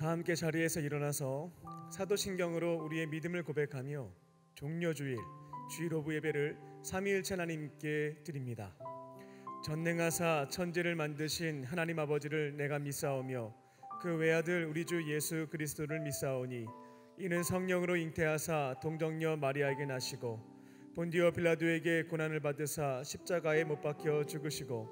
다 함께 자리에서 일어나서 사도신경으로 우리의 믿음을 고백하며 종려주일 주일 오부 예배를 삼위일체 하나님께 드립니다. 전능하사 천지를 만드신 하나님 아버지를 내가 믿사오며 그 외아들 우리 주 예수 그리스도를 믿사오니 이는 성령으로 잉태하사 동정녀 마리아에게 나시고 본디오 빌라도에게 고난을 받으사 십자가에 못 박혀 죽으시고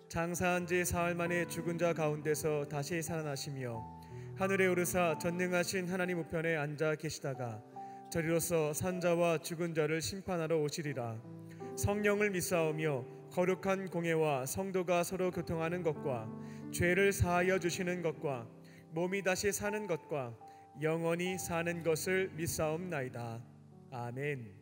장사한 지 사흘 만에 죽은 자 가운데서 다시 살아나시며 하늘에 오르사 전능하신 하나님 우편에 앉아 계시다가 저리로서 산자와 죽은 자를 심판하러 오시리라. 성령을 믿사오며 거룩한 공예와 성도가 서로 교통하는 것과 죄를 사하여 주시는 것과 몸이 다시 사는 것과 영원히 사는 것을 믿사옵나이다. 아멘.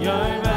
산을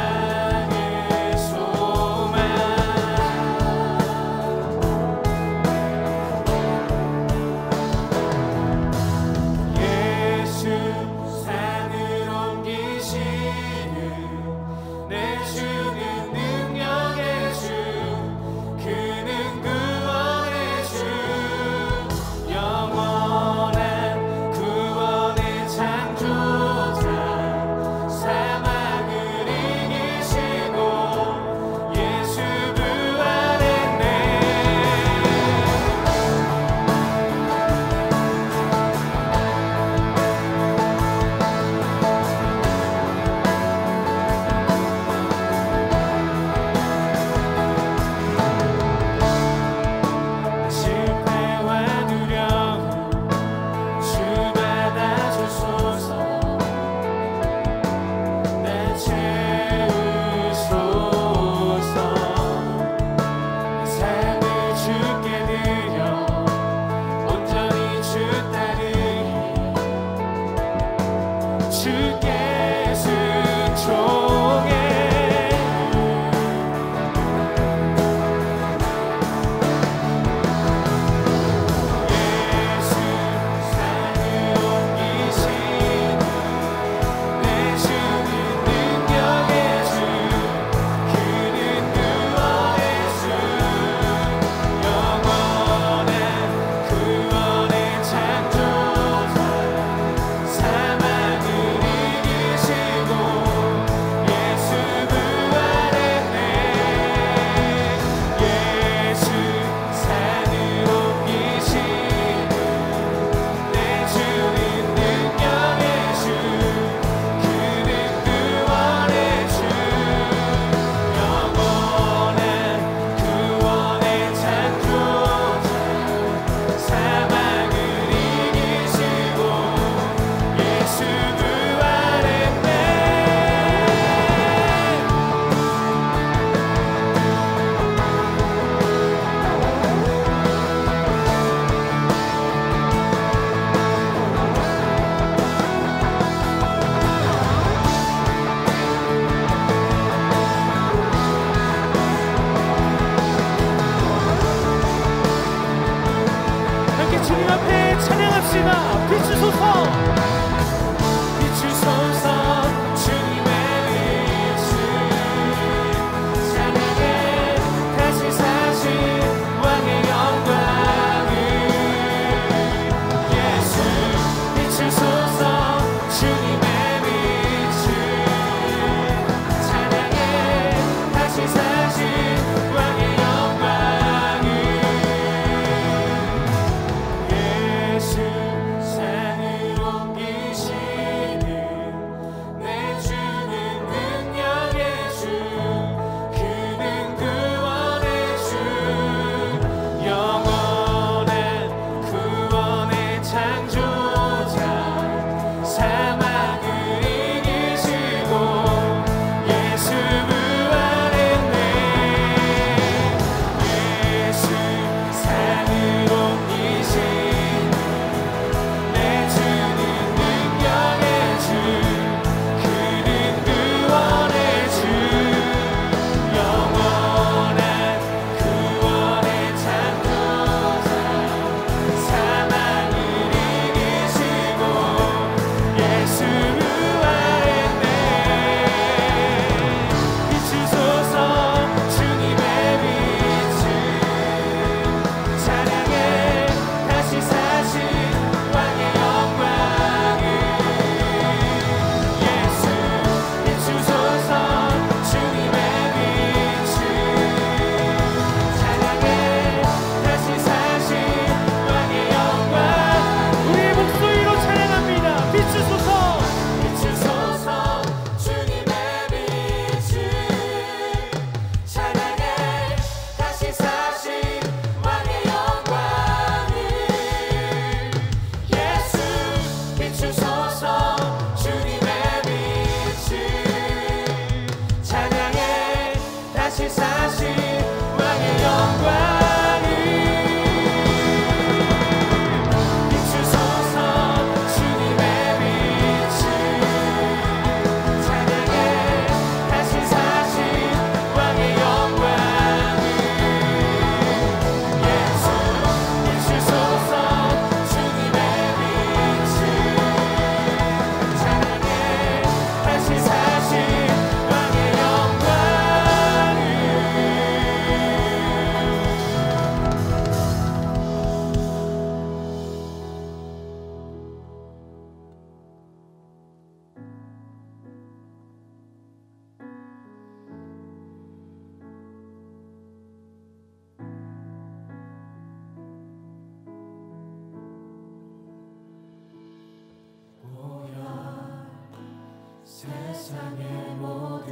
세상의 모든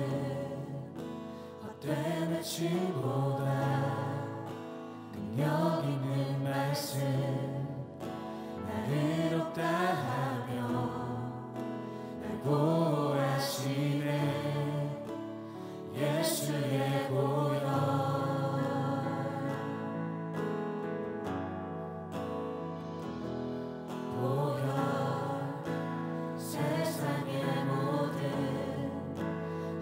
헛된 외침보다 능력 있는 말씀 날 의롭다 하며 날 보호하시네 예수의 보혈 세상의 모든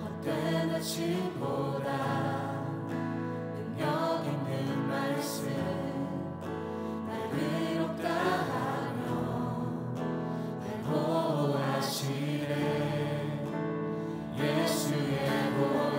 헛된 외침보다 능력 있는 말씀 날 의롭다 하며 날 보호하시네 예수의 보혈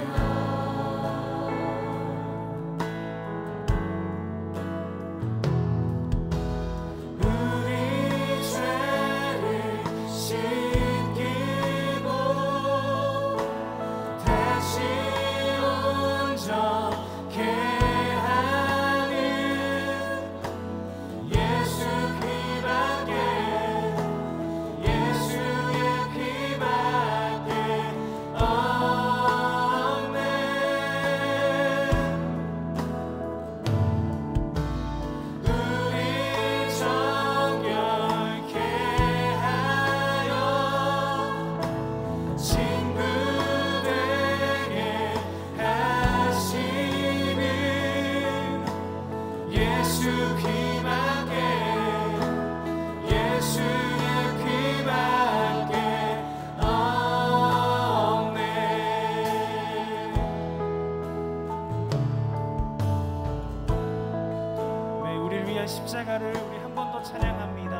십자가를 우리 한 번 더 찬양합니다.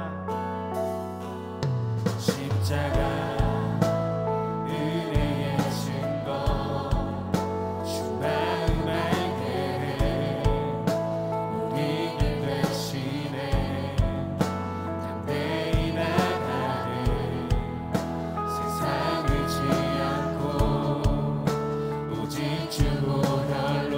십자가 은혜의 증거 주 마음 알게 우리 길 대신에 담대히 나가네 세상 의지 않고 오직 주 보혈로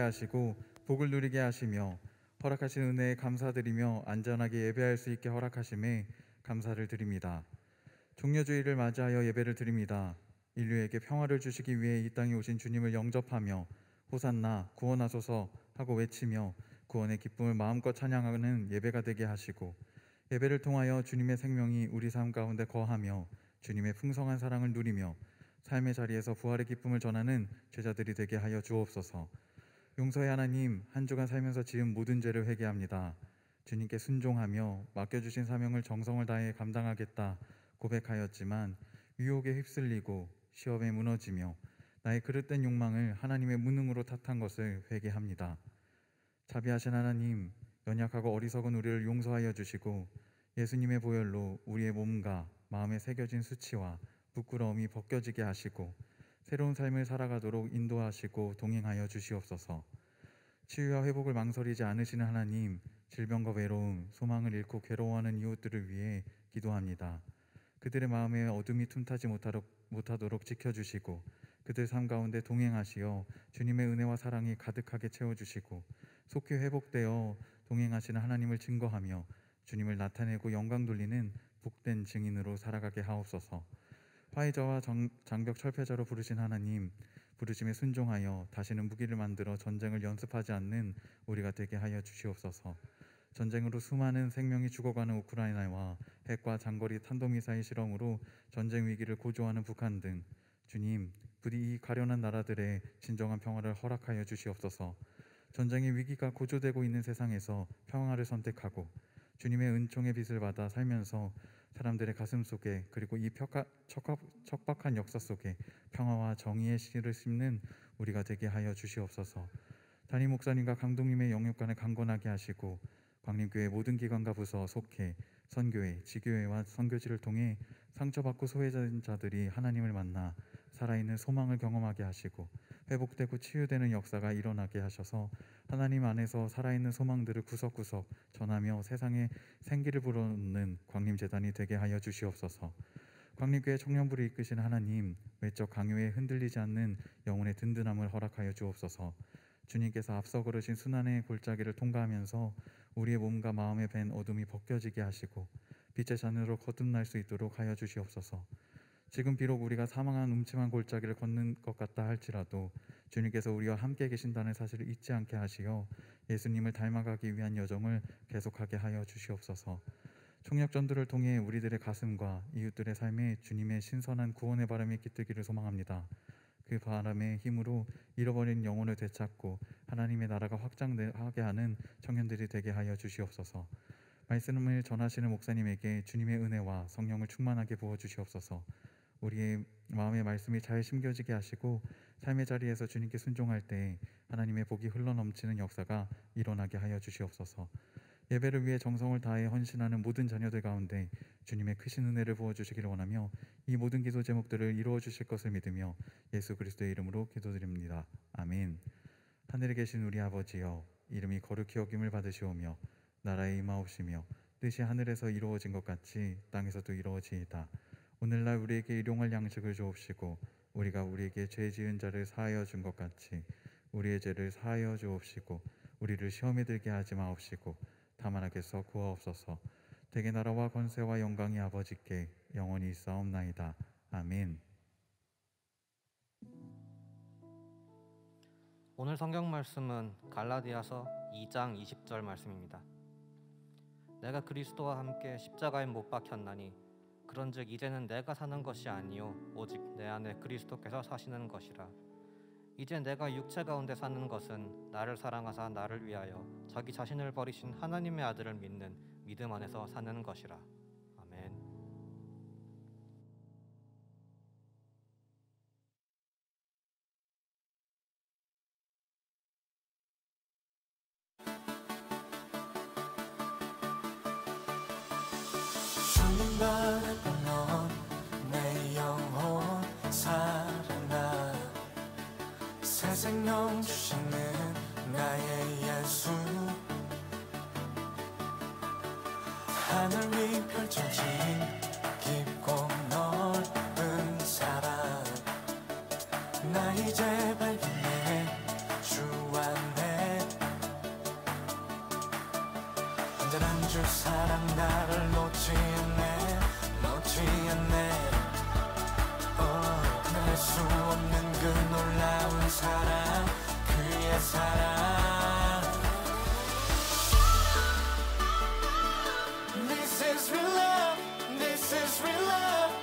하시고 복을 누리게 하시며 허락하신 은혜에 감사드리며 안전하게 예배할 수 있게 허락하심에 감사를 드립니다. 종려주일을 맞이하여 예배를 드립니다. 인류에게 평화를 주시기 위해 이 땅에 오신 주님을 영접하며 호산나 구원하소서 하고 외치며 구원의 기쁨을 마음껏 찬양하는 예배가 되게 하시고 예배를 통하여 주님의 생명이 우리 삶 가운데 거하며 주님의 풍성한 사랑을 누리며 삶의 자리에서 부활의 기쁨을 전하는 제자들이 되게 하여 주옵소서. 용서의 하나님, 한 주간 살면서 지은 모든 죄를 회개합니다. 주님께 순종하며 맡겨주신 사명을 정성을 다해 감당하겠다 고백하였지만 유혹에 휩쓸리고 시험에 무너지며 나의 그릇된 욕망을 하나님의 무능으로 탓한 것을 회개합니다. 자비하신 하나님, 연약하고 어리석은 우리를 용서하여 주시고 예수님의 보혈로 우리의 몸과 마음에 새겨진 수치와 부끄러움이 벗겨지게 하시고 새로운 삶을 살아가도록 인도하시고 동행하여 주시옵소서. 치유와 회복을 망설이지 않으시는 하나님, 질병과 외로움, 소망을 잃고 괴로워하는 이웃들을 위해 기도합니다. 그들의 마음에 어둠이 틈타지 못하도록 지켜주시고 그들 삶 가운데 동행하시어 주님의 은혜와 사랑이 가득하게 채워주시고 속히 회복되어 동행하시는 하나님을 증거하며 주님을 나타내고 영광 돌리는 복된 증인으로 살아가게 하옵소서. 화해자와 장벽 철폐자로 부르신 하나님, 부르심에 순종하여 다시는 무기를 만들어 전쟁을 연습하지 않는 우리가 되게 하여 주시옵소서. 전쟁으로 수많은 생명이 죽어가는 우크라이나와 핵과 장거리 탄도미사일 실험으로 전쟁 위기를 고조하는 북한 등 주님, 부디 이 가련한 나라들의 진정한 평화를 허락하여 주시옵소서. 전쟁의 위기가 고조되고 있는 세상에서 평화를 선택하고 주님의 은총의 빛을 받아 살면서 사람들의 가슴 속에 그리고 이 척박한 역사 속에 평화와 정의의 씨를 심는 우리가 되게 하여 주시옵소서. 담임 목사님과 강동님의 영육간을 강건하게 하시고 광림교회 모든 기관과 부서 속해 선교회, 지교회와 선교지를 통해 상처받고 소외된 자들이 하나님을 만나 살아있는 소망을 경험하게 하시고 회복되고 치유되는 역사가 일어나게 하셔서 하나님 안에서 살아있는 소망들을 구석구석 전하며 세상에 생기를 불어넣는 광림재단이 되게 하여 주시옵소서. 광림교회 청년부를 이끄신 하나님, 외적 강요에 흔들리지 않는 영혼의 든든함을 허락하여 주옵소서. 주님께서 앞서 걸으신 순환의 골짜기를 통과하면서 우리의 몸과 마음에 밴 어둠이 벗겨지게 하시고 빛의 잔으로 거듭날 수 있도록 하여 주시옵소서. 지금 비록 우리가 사망한 음침한 골짜기를 걷는 것 같다 할지라도 주님께서 우리와 함께 계신다는 사실을 잊지 않게 하시어 예수님을 닮아가기 위한 여정을 계속하게 하여 주시옵소서. 총력전도를 통해 우리들의 가슴과 이웃들의 삶에 주님의 신선한 구원의 바람이 깃들기를 소망합니다. 그 바람의 힘으로 잃어버린 영혼을 되찾고 하나님의 나라가 확장하게 하는 청년들이 되게 하여 주시옵소서. 말씀을 전하시는 목사님에게 주님의 은혜와 성령을 충만하게 부어주시옵소서. 우리의 마음의 말씀이 잘 심겨지게 하시고 삶의 자리에서 주님께 순종할 때 하나님의 복이 흘러넘치는 역사가 일어나게 하여 주시옵소서. 예배를 위해 정성을 다해 헌신하는 모든 자녀들 가운데 주님의 크신 은혜를 부어주시기를 원하며 이 모든 기도 제목들을 이루어 주실 것을 믿으며 예수 그리스도의 이름으로 기도드립니다. 아멘. 하늘에 계신 우리 아버지여, 이름이 거룩히 여김을 받으시오며 나라에 임하옵시며 뜻이 하늘에서 이루어진 것 같이 땅에서도 이루어지이다. 오늘날 우리에게 일용할 양식을 주옵시고 우리가 우리에게 죄 지은 자를 사하여 준 것 같이 우리의 죄를 사하여 주옵시고 우리를 시험에 들게 하지 마옵시고 다만 악에서 구하옵소서. 대개 나라와 권세와 영광이 아버지께 영원히 있사옵나이다. 아멘. 오늘 성경 말씀은 갈라디아서 2장 20절 말씀입니다. 내가 그리스도와 함께 십자가에 못 박혔나니 그런즉 이제는 내가 사는 것이 아니요 오직 내 안에 그리스도께서 사시는 것이라. 이제 내가 육체 가운데 사는 것은 나를 사랑하사 나를 위하여 자기 자신을 버리신 하나님의 아들을 믿는 믿음 안에서 사는 것이라. 아멘. 주님 바라본 넌 내 영혼 살아나 새 생명 주시는 나의 예수 하늘 위 펼쳐진 깊고 넓은 사랑 나 이제 발견해 주 안에 나를 놓지 않네 놓지 않네 끝낼 수 없는 그 놀라운 사랑 그의 사랑 This is real love This is real love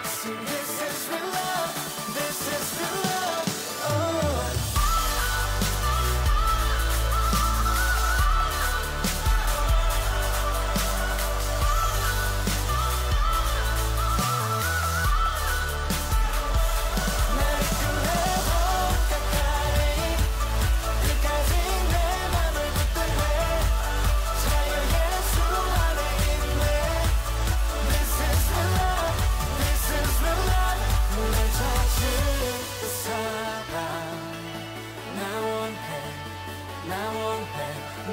Sing this is real love This is real love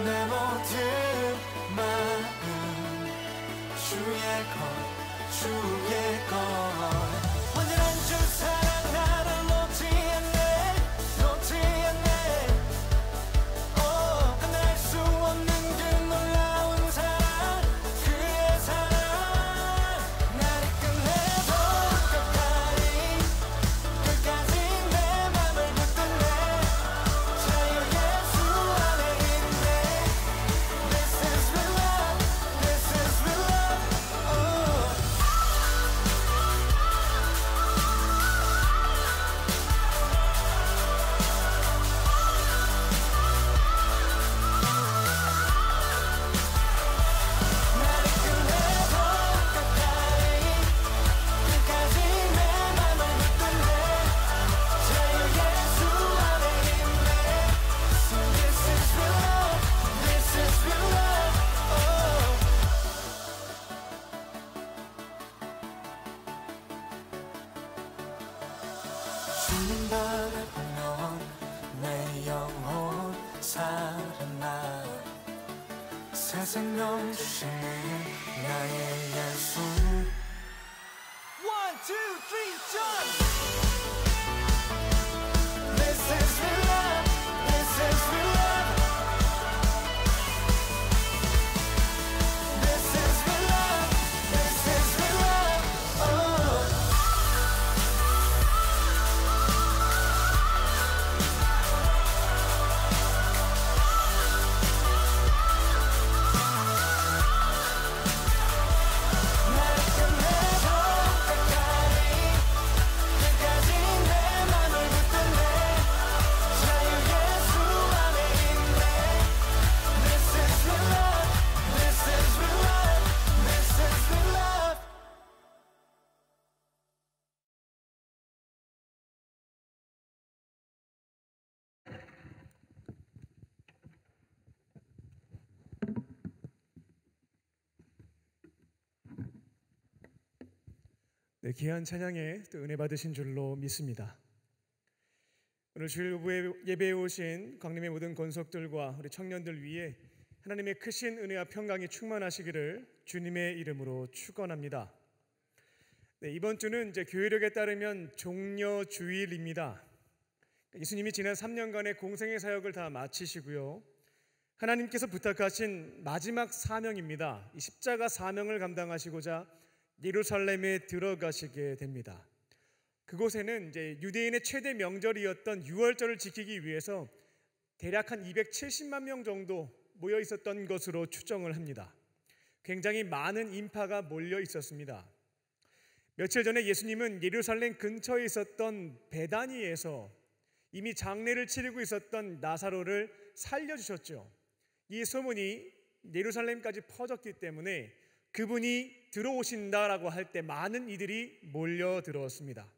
내 모든 마음 주의 것 완전한 주 사랑 나를 놓지 않네 놓지 않네 끝낼 수 없는 그 놀라운 사랑 그의 사랑 나를 끝내도 끝까지 끝까지 내 맘을 붙들네 자유 예수 안에 있네 This is real love This is real love 나를 끝내도 끝까지 끝까지 내 맘을 붙들네 자유 예수 안에 있네 So this is real love This is real love 주님 바라보면 내 영혼 살아나 새 생명 주시는 나의 예수 One, two, three, jump! This is real love This is real love This is real love This is real love 나를 끝내도 끝까지 끝까지 내 맘을 붙들네 자유 예수 안에 있네 This is real love This is real love This is real love 네, 귀한 찬양에 또 은혜 받으신 줄로 믿습니다. 오늘 주일 예배에 오신 광림의 모든 권속들과 우리 청년들 위해 하나님의 크신 은혜와 평강이 충만하시기를 주님의 이름으로 축원합니다. 네, 이번 주는 이제 교회력에 따르면 종려주일입니다. 예수님이 지난 3년간의 공생의 사역을 다 마치시고요. 하나님께서 부탁하신 마지막 사명입니다. 이 십자가 사명을 감당하시고자 예루살렘에 들어가시게 됩니다. 그곳에는 이제 유대인의 최대 명절이었던 유월절을 지키기 위해서 대략 한 270만 명 정도 모여 있었던 것으로 추정을 합니다. 굉장히 많은 인파가 몰려 있었습니다. 며칠 전에 예수님은 예루살렘 근처에 있었던 베다니에서 이미 장례를 치르고 있었던 나사로를 살려주셨죠. 이 소문이 예루살렘까지 퍼졌기 때문에 그분이 들어오신다라고 할 때 많은 이들이 몰려들었습니다.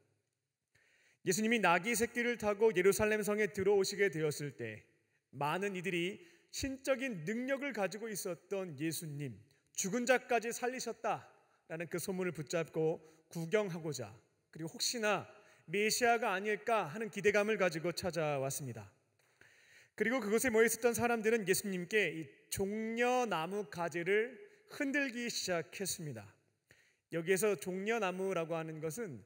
예수님이 나귀 새끼를 타고 예루살렘 성에 들어오시게 되었을 때 많은 이들이 신적인 능력을 가지고 있었던 예수님, 죽은 자까지 살리셨다라는 그 소문을 붙잡고 구경하고자, 그리고 혹시나 메시아가 아닐까 하는 기대감을 가지고 찾아왔습니다. 그리고 그곳에 모여 있었던 사람들은 예수님께 이 종려나무 가지를 흔들기 시작했습니다. 여기에서 종려나무라고 하는 것은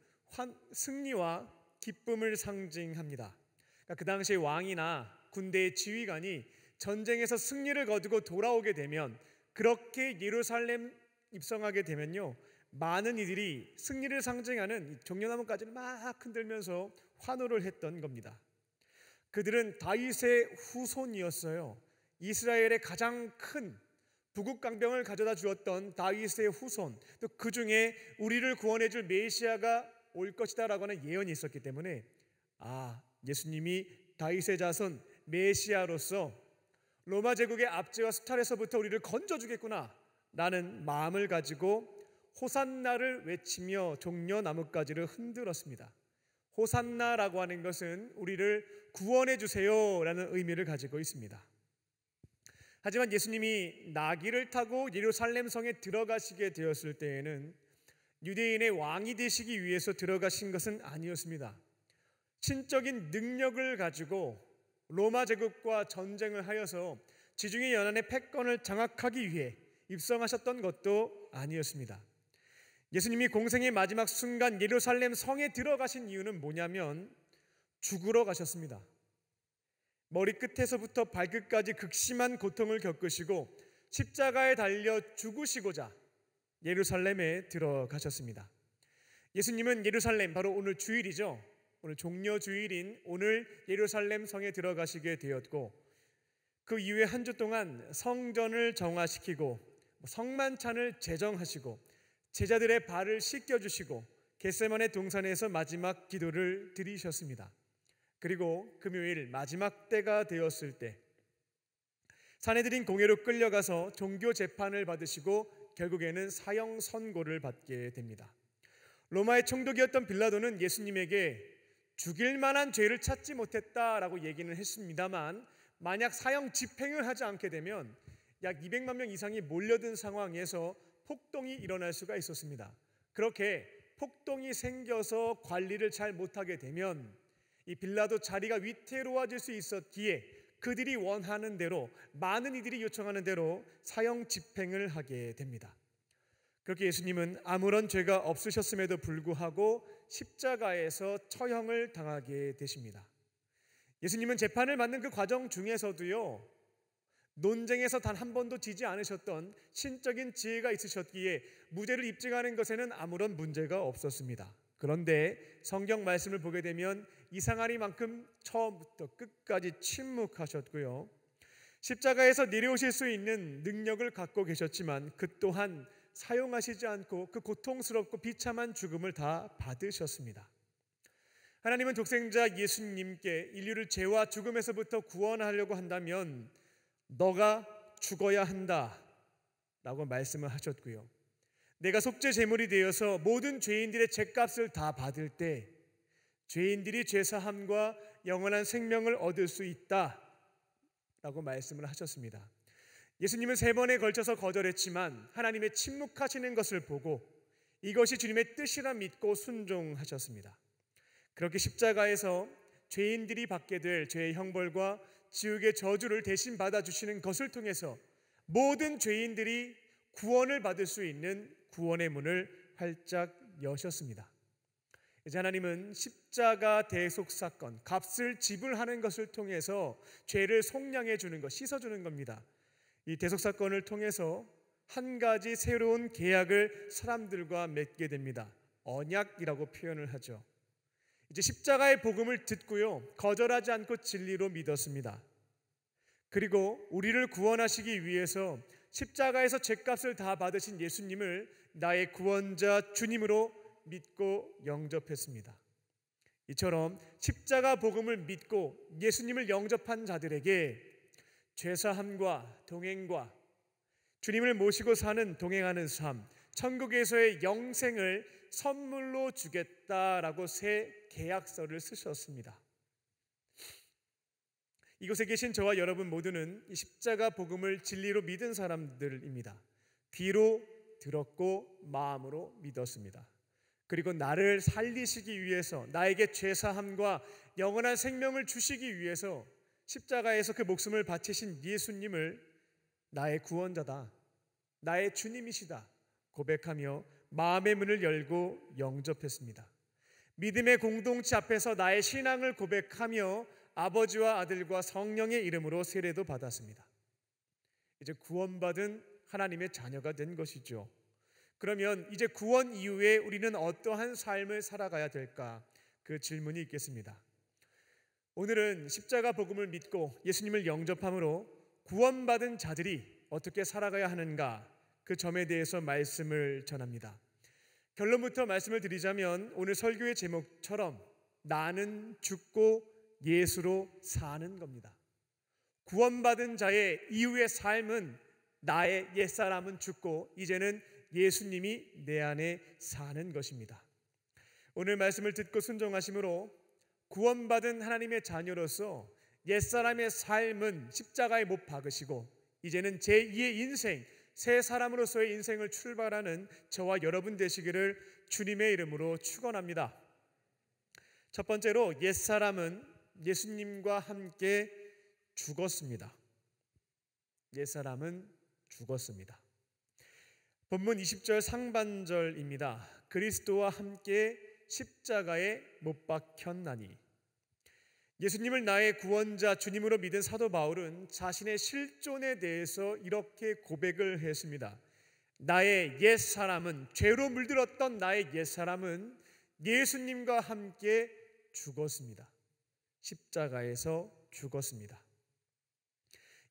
승리와 기쁨을 상징합니다. 그러니까 그 당시에 왕이나 군대의 지휘관이 전쟁에서 승리를 거두고 돌아오게 되면, 그렇게 예루살렘 입성하게 되면요, 많은 이들이 승리를 상징하는 종려나무까지를 막 흔들면서 환호를 했던 겁니다. 그들은 다윗의 후손이었어요. 이스라엘의 가장 큰 부국 강병을 가져다 주었던 다윗의 후손, 또 그 중에 우리를 구원해 줄 메시아가 올 것이다 라고 하는 예언이 있었기 때문에, 예수님이 다윗의 자손 메시아로서 로마 제국의 압제와 수탈에서부터 우리를 건져주겠구나 라는 마음을 가지고 호산나를 외치며 종려나무가지를 흔들었습니다. 호산나라고 하는 것은 우리를 구원해 주세요 라는 의미를 가지고 있습니다. 하지만 예수님이 나귀를 타고 예루살렘 성에 들어가시게 되었을 때에는 유대인의 왕이 되시기 위해서 들어가신 것은 아니었습니다. 신적인 능력을 가지고 로마 제국과 전쟁을 하여서 지중해 연안의 패권을 장악하기 위해 입성하셨던 것도 아니었습니다. 예수님이 공생의 마지막 순간 예루살렘 성에 들어가신 이유는 뭐냐면 죽으러 가셨습니다. 머리끝에서부터 발끝까지 극심한 고통을 겪으시고 십자가에 달려 죽으시고자 예루살렘에 들어가셨습니다. 예수님은 예루살렘, 바로 오늘 주일이죠. 오늘 종려주일인 오늘 예루살렘 성에 들어가시게 되었고, 그 이후에 한 주 동안 성전을 정화시키고 성만찬을 제정하시고 제자들의 발을 씻겨주시고 겟세마네 동산에서 마지막 기도를 드리셨습니다. 그리고 금요일 마지막 때가 되었을 때 산헤드린 공회로 끌려가서 종교 재판을 받으시고 결국에는 사형 선고를 받게 됩니다. 로마의 총독이었던 빌라도는 예수님에게 죽일 만한 죄를 찾지 못했다라고 얘기는 했습니다만, 만약 사형 집행을 하지 않게 되면 약 200만 명 이상이 몰려든 상황에서 폭동이 일어날 수가 있었습니다. 그렇게 폭동이 생겨서 관리를 잘 못하게 되면 이 빌라도 자리가 위태로워질 수 있었기에 그들이 원하는 대로, 많은 이들이 요청하는 대로 사형 집행을 하게 됩니다. 그렇게 예수님은 아무런 죄가 없으셨음에도 불구하고 십자가에서 처형을 당하게 되십니다. 예수님은 재판을 받는 그 과정 중에서도요, 논쟁에서 단 한 번도 지지 않으셨던 신적인 지혜가 있으셨기에 무죄를 입증하는 것에는 아무런 문제가 없었습니다. 그런데 성경 말씀을 보게 되면 이상하리만큼 처음부터 끝까지 침묵하셨고요, 십자가에서 내려오실 수 있는 능력을 갖고 계셨지만 그 또한 사용하시지 않고 그 고통스럽고 비참한 죽음을 다 받으셨습니다. 하나님은 독생자 예수님께 인류를 죄와 죽음에서부터 구원하려고 한다면 너가 죽어야 한다 라고 말씀을 하셨고요, 내가 속죄 제물이 되어서 모든 죄인들의 죄값을 다 받을 때 죄인들이 죄사함과 영원한 생명을 얻을 수 있다 라고 말씀을 하셨습니다. 예수님은 3번에 걸쳐서 거절했지만 하나님의 침묵하시는 것을 보고 이것이 주님의 뜻이라 믿고 순종하셨습니다. 그렇게 십자가에서 죄인들이 받게 될 죄의 형벌과 지옥의 저주를 대신 받아주시는 것을 통해서 모든 죄인들이 구원을 받을 수 있는 구원의 문을 활짝 여셨습니다. 이제 하나님은 십자가 대속 사건, 값을 지불하는 것을 통해서 죄를 속량해 주는 것, 씻어주는 겁니다. 이 대속 사건을 통해서 한 가지 새로운 계약을 사람들과 맺게 됩니다. 언약이라고 표현을 하죠. 이제 십자가의 복음을 듣고요, 거절하지 않고 진리로 믿었습니다. 그리고 우리를 구원하시기 위해서 십자가에서 죄값을 다 받으신 예수님을 나의 구원자 주님으로 믿고 영접했습니다. 이처럼 십자가 복음을 믿고 예수님을 영접한 자들에게 죄사함과 동행과 주님을 모시고 사는 동행하는 삶, 천국에서의 영생을 선물로 주겠다라고 새 계약서를 쓰셨습니다. 이곳에 계신 저와 여러분 모두는 이 십자가 복음을 진리로 믿은 사람들입니다. 귀로 들었고 마음으로 믿었습니다. 그리고 나를 살리시기 위해서, 나에게 죄사함과 영원한 생명을 주시기 위해서 십자가에서 그 목숨을 바치신 예수님을 나의 구원자다, 나의 주님이시다 고백하며 마음의 문을 열고 영접했습니다. 믿음의 공동체 앞에서 나의 신앙을 고백하며 아버지와 아들과 성령의 이름으로 세례도 받았습니다. 이제 구원받은 하나님의 자녀가 된 것이죠. 그러면 이제 구원 이후에 우리는 어떠한 삶을 살아가야 될까? 그 질문이 있겠습니다. 오늘은 십자가 복음을 믿고 예수님을 영접함으로 구원받은 자들이 어떻게 살아가야 하는가, 그 점에 대해서 말씀을 전합니다. 결론부터 말씀을 드리자면 오늘 설교의 제목처럼 나는 죽고 예수로 사는 겁니다. 구원받은 자의 이후의 삶은 나의 옛사람은 죽고 이제는 예수님이 내 안에 사는 것입니다. 오늘 말씀을 듣고 순종하심으로 구원받은 하나님의 자녀로서 옛사람의 삶은 십자가에 못 박으시고 이제는 제2의 인생, 새 사람으로서의 인생을 출발하는 저와 여러분 되시기를 주님의 이름으로 축원합니다. 첫 번째로 옛사람은 예수님과 함께 죽었습니다. 옛사람은 죽었습니다. 본문 20절 상반절입니다. 그리스도와 함께 십자가에 못 박혔나니. 예수님을 나의 구원자 주님으로 믿은 사도 바울은 자신의 실존에 대해서 이렇게 고백을 했습니다. 나의 옛사람은, 죄로 물들었던 나의 옛사람은 예수님과 함께 죽었습니다. 십자가에서 죽었습니다.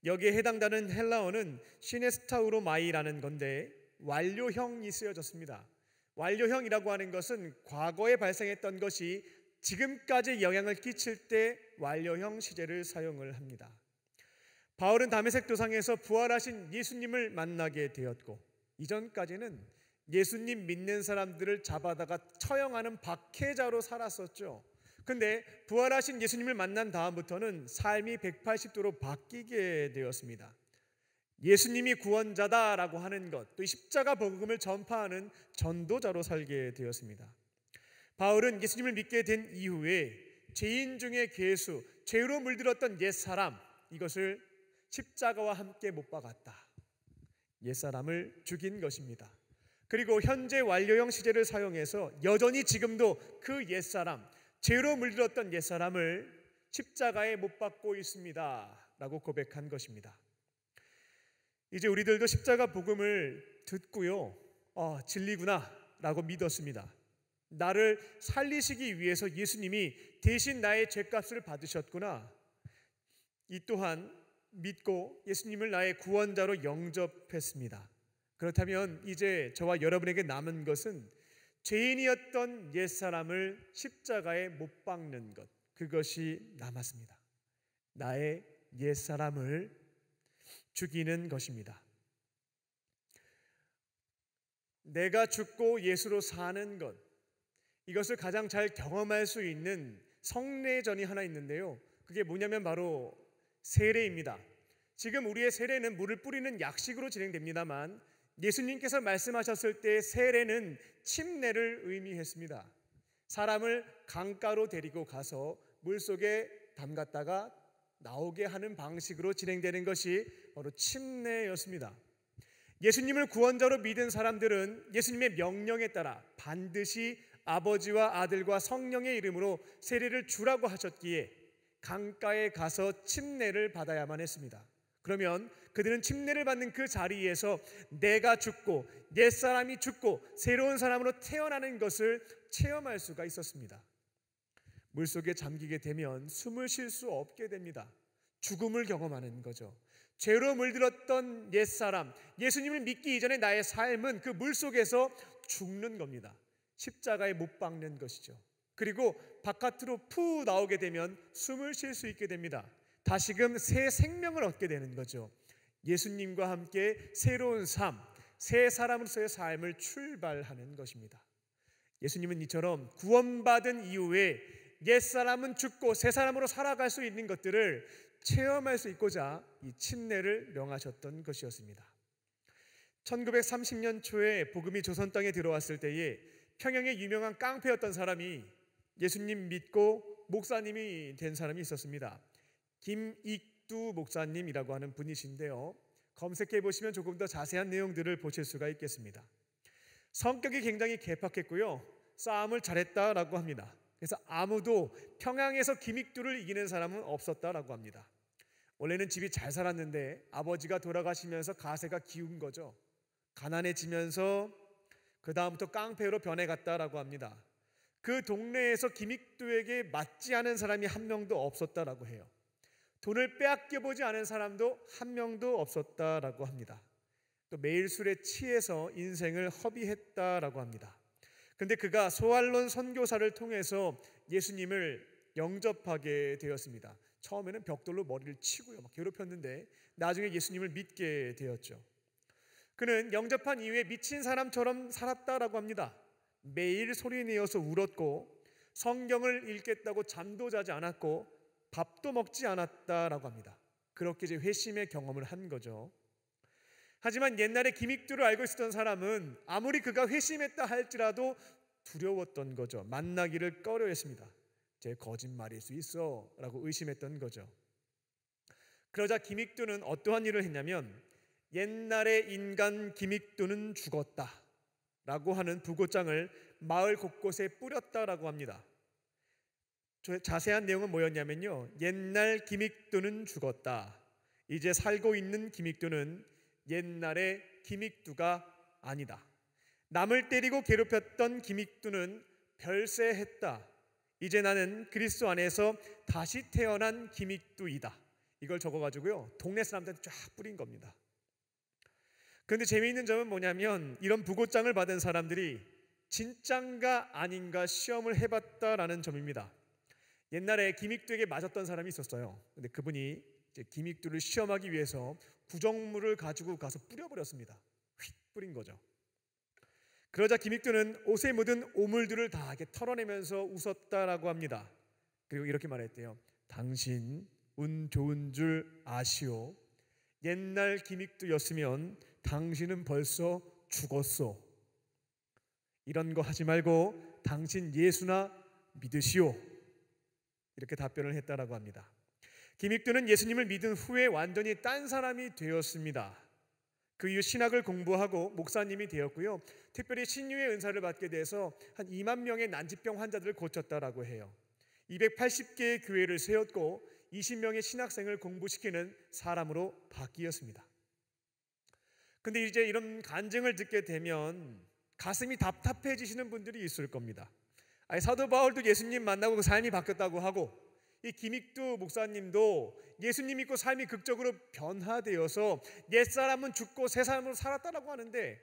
여기에 해당되는 헬라어는 시네스타우로마이라는 건데 완료형이 쓰여졌습니다. 완료형이라고 하는 것은 과거에 발생했던 것이 지금까지 영향을 끼칠 때 완료형 시제를 사용을 합니다. 바울은 다메섹 도상에서 부활하신 예수님을 만나게 되었고 이전까지는 예수님 믿는 사람들을 잡아다가 처형하는 박해자로 살았었죠. 근데 부활하신 예수님을 만난 다음부터는 삶이 180도로 바뀌게 되었습니다. 예수님이 구원자다라고 하는 것, 또 십자가 복음을 전파하는 전도자로 살게 되었습니다. 바울은 예수님을 믿게 된 이후에 죄인 중에 괴수, 죄로 물들었던 옛사람, 이것을 십자가와 함께 못 박았다. 옛사람을 죽인 것입니다. 그리고 현재 완료형 시제를 사용해서 여전히 지금도 그 옛사람, 죄로 물들었던 옛사람을 십자가에 못 박고 있습니다 라고 고백한 것입니다. 이제 우리들도 십자가 복음을 듣고요, 진리구나 라고 믿었습니다. 나를 살리시기 위해서 예수님이 대신 나의 죄값을 받으셨구나. 이 또한 믿고 예수님을 나의 구원자로 영접했습니다. 그렇다면 이제 저와 여러분에게 남은 것은 죄인이었던 옛사람을 십자가에 못 박는 것, 그것이 남았습니다. 나의 옛사람을 죽이는 것입니다. 내가 죽고 예수로 사는 것, 이것을 가장 잘 경험할 수 있는 성례전이 하나 있는데요, 그게 뭐냐면 바로 세례입니다. 지금 우리의 세례는 물을 뿌리는 약식으로 진행됩니다만 예수님께서 말씀하셨을 때 세례는 침례를 의미했습니다. 사람을 강가로 데리고 가서 물속에 담갔다가 나오게 하는 방식으로 진행되는 것이 바로 침례였습니다. 예수님을 구원자로 믿은 사람들은 예수님의 명령에 따라 반드시 아버지와 아들과 성령의 이름으로 세례를 주라고 하셨기에 강가에 가서 침례를 받아야만 했습니다. 그러면 그들은 침례를 받는 그 자리에서 내가 죽고 옛사람이 죽고 새로운 사람으로 태어나는 것을 체험할 수가 있었습니다. 물속에 잠기게 되면 숨을 쉴 수 없게 됩니다. 죽음을 경험하는 거죠. 죄로 물들었던 옛사람, 예수님을 믿기 이전에 나의 삶은 그 물속에서 죽는 겁니다. 십자가에 못 박는 것이죠. 그리고 바깥으로 푸 나오게 되면 숨을 쉴 수 있게 됩니다. 다시금 새 생명을 얻게 되는 거죠. 예수님과 함께 새로운 삶, 새 사람으로서의 삶을 출발하는 것입니다. 예수님은 이처럼 구원받은 이후에 옛사람은 죽고 새 사람으로 살아갈 수 있는 것들을 체험할 수 있고자 이 침례를 명하셨던 것이었습니다. 1930년 초에 복음이 조선 땅에 들어왔을 때에 평양의 유명한 깡패였던 사람이 예수님 믿고 목사님이 된 사람이 있었습니다. 김익두 목사님이라고 하는 분이신데요, 검색해 보시면 조금 더 자세한 내용들을 보실 수가 있겠습니다. 성격이 굉장히 개팍했고요, 싸움을 잘했다라고 합니다. 그래서 아무도 평양에서 기믹두를 이기는 사람은 없었다라고 합니다. 원래는 집이 잘 살았는데 아버지가 돌아가시면서 가세가 기운 거죠. 가난해지면서 그 다음부터 깡패로 변해갔다라고 합니다. 그 동네에서 기믹두에게 맞지 않은 사람이 한 명도 없었다라고 해요. 돈을 빼앗겨보지 않은 사람도 한 명도 없었다라고 합니다. 또 매일 술에 취해서 인생을 허비했다라고 합니다. 근데 그가 소알론 선교사를 통해서 예수님을 영접하게 되었습니다. 처음에는 벽돌로 머리를 치고요, 막 괴롭혔는데 나중에 예수님을 믿게 되었죠. 그는 영접한 이후에 미친 사람처럼 살았다라고 합니다. 매일 소리내어서 울었고 성경을 읽겠다고 잠도 자지 않았고 밥도 먹지 않았다라고 합니다. 그렇게 이제 회심의 경험을 한 거죠. 하지만 옛날에 기믹두를 알고 있었던 사람은 아무리 그가 회심했다 할지라도 두려웠던 거죠. 만나기를 꺼려했습니다. 제 거짓말일 수 있어 라고 의심했던 거죠. 그러자 기믹두는 어떠한 일을 했냐면 옛날에 인간 기믹두는 죽었다 라고 하는 부고장을 마을 곳곳에 뿌렸다라고 합니다. 자세한 내용은 뭐였냐면요, 옛날 기믹두는 죽었다, 이제 살고 있는 기믹두는 옛날의 기믹두가 아니다. 남을 때리고 괴롭혔던 기믹두는 별세했다. 이제 나는 그리스도 안에서 다시 태어난 기믹두이다. 이걸 적어가지고요 동네 사람들한테 쫙 뿌린 겁니다. 그런데 재미있는 점은 뭐냐면 이런 부고장을 받은 사람들이 진짠가 아닌가 시험을 해봤다라는 점입니다. 옛날에 기믹두에게 맞았던 사람이 있었어요. 근데 그분이 이제 기믹두를 시험하기 위해서 구정물을 가지고 가서 뿌려버렸습니다. 휙 뿌린 거죠. 그러자 기믹두는 옷에 묻은 오물들을 다 이렇게 털어내면서 웃었다라고 합니다. 그리고 이렇게 말했대요. 당신 운 좋은 줄 아시오. 옛날 기믹두였으면 당신은 벌써 죽었소. 이런 거 하지 말고 당신 예수나 믿으시오. 이렇게 답변을 했다라고 합니다. 기믹두는 예수님을 믿은 후에 완전히 딴 사람이 되었습니다. 그 이후 신학을 공부하고 목사님이 되었고요, 특별히 신유의 은사를 받게 돼서 한 2만 명의 난치병 환자들을 고쳤다라고 해요. 280개의 교회를 세웠고 20명의 신학생을 공부시키는 사람으로 바뀌었습니다. 근데 이제 이런 간증을 듣게 되면 가슴이 답답해지시는 분들이 있을 겁니다. 아니, 사도 바울도 예수님 만나고 그 삶이 바뀌었다고 하고 이 기믹두 목사님도 예수님 믿고 삶이 극적으로 변화되어서 옛사람은 죽고 새사람으로 살았다라고 하는데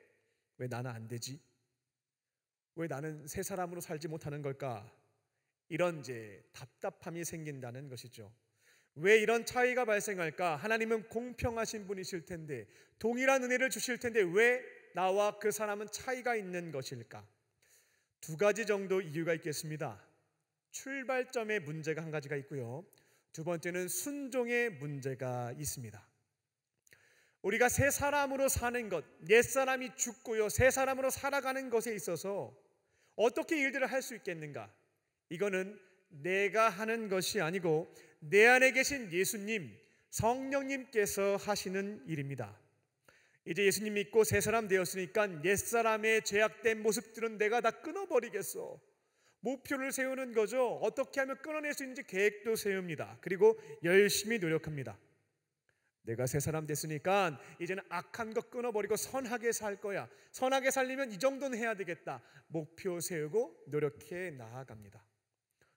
왜 나는 안 되지? 왜 나는 새사람으로 살지 못하는 걸까? 이런 이제 답답함이 생긴다는 것이죠. 왜 이런 차이가 발생할까? 하나님은 공평하신 분이실 텐데 동일한 은혜를 주실 텐데 왜 나와 그 사람은 차이가 있는 것일까? 두 가지 정도 이유가 있겠습니다. 출발점의 문제가 한 가지가 있고요, 두 번째는 순종의 문제가 있습니다. 우리가 새 사람으로 사는 것, 옛 사람이 죽고요 새 사람으로 살아가는 것에 있어서 어떻게 일들을 할 수 있겠는가? 이거는 내가 하는 것이 아니고 내 안에 계신 예수님, 성령님께서 하시는 일입니다. 이제 예수님 믿고 새 사람 되었으니까 옛 사람의 죄악된 모습들은 내가 다 끊어버리겠어. 목표를 세우는 거죠. 어떻게 하면 끊어낼 수 있는지 계획도 세웁니다. 그리고 열심히 노력합니다. 내가 새 사람 됐으니까 이제는 악한 거 끊어버리고 선하게 살 거야. 선하게 살려면 이 정도는 해야 되겠다. 목표 세우고 노력해 나아갑니다.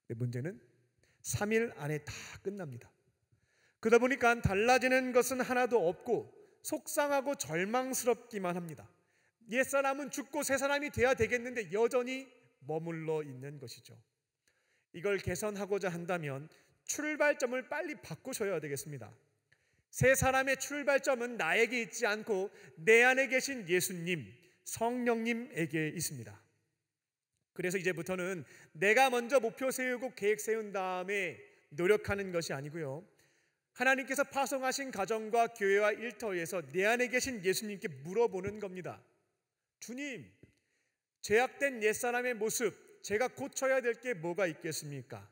근데 문제는 3일 안에 다 끝납니다. 그러다 보니까 달라지는 것은 하나도 없고 속상하고 절망스럽기만 합니다. 옛사람은 죽고 새 사람이 돼야 되겠는데 여전히 머물러 있는 것이죠. 이걸 개선하고자 한다면 출발점을 빨리 바꾸셔야 되겠습니다. 새 사람의 출발점은 나에게 있지 않고 내 안에 계신 예수님, 성령님에게 있습니다. 그래서 이제부터는 내가 먼저 목표 세우고 계획 세운 다음에 노력하는 것이 아니고요, 하나님께서 파송하신 가정과 교회와 일터에서 내 안에 계신 예수님께 물어보는 겁니다. 주님, 죄악된 옛사람의 모습, 제가 고쳐야 될 게 뭐가 있겠습니까?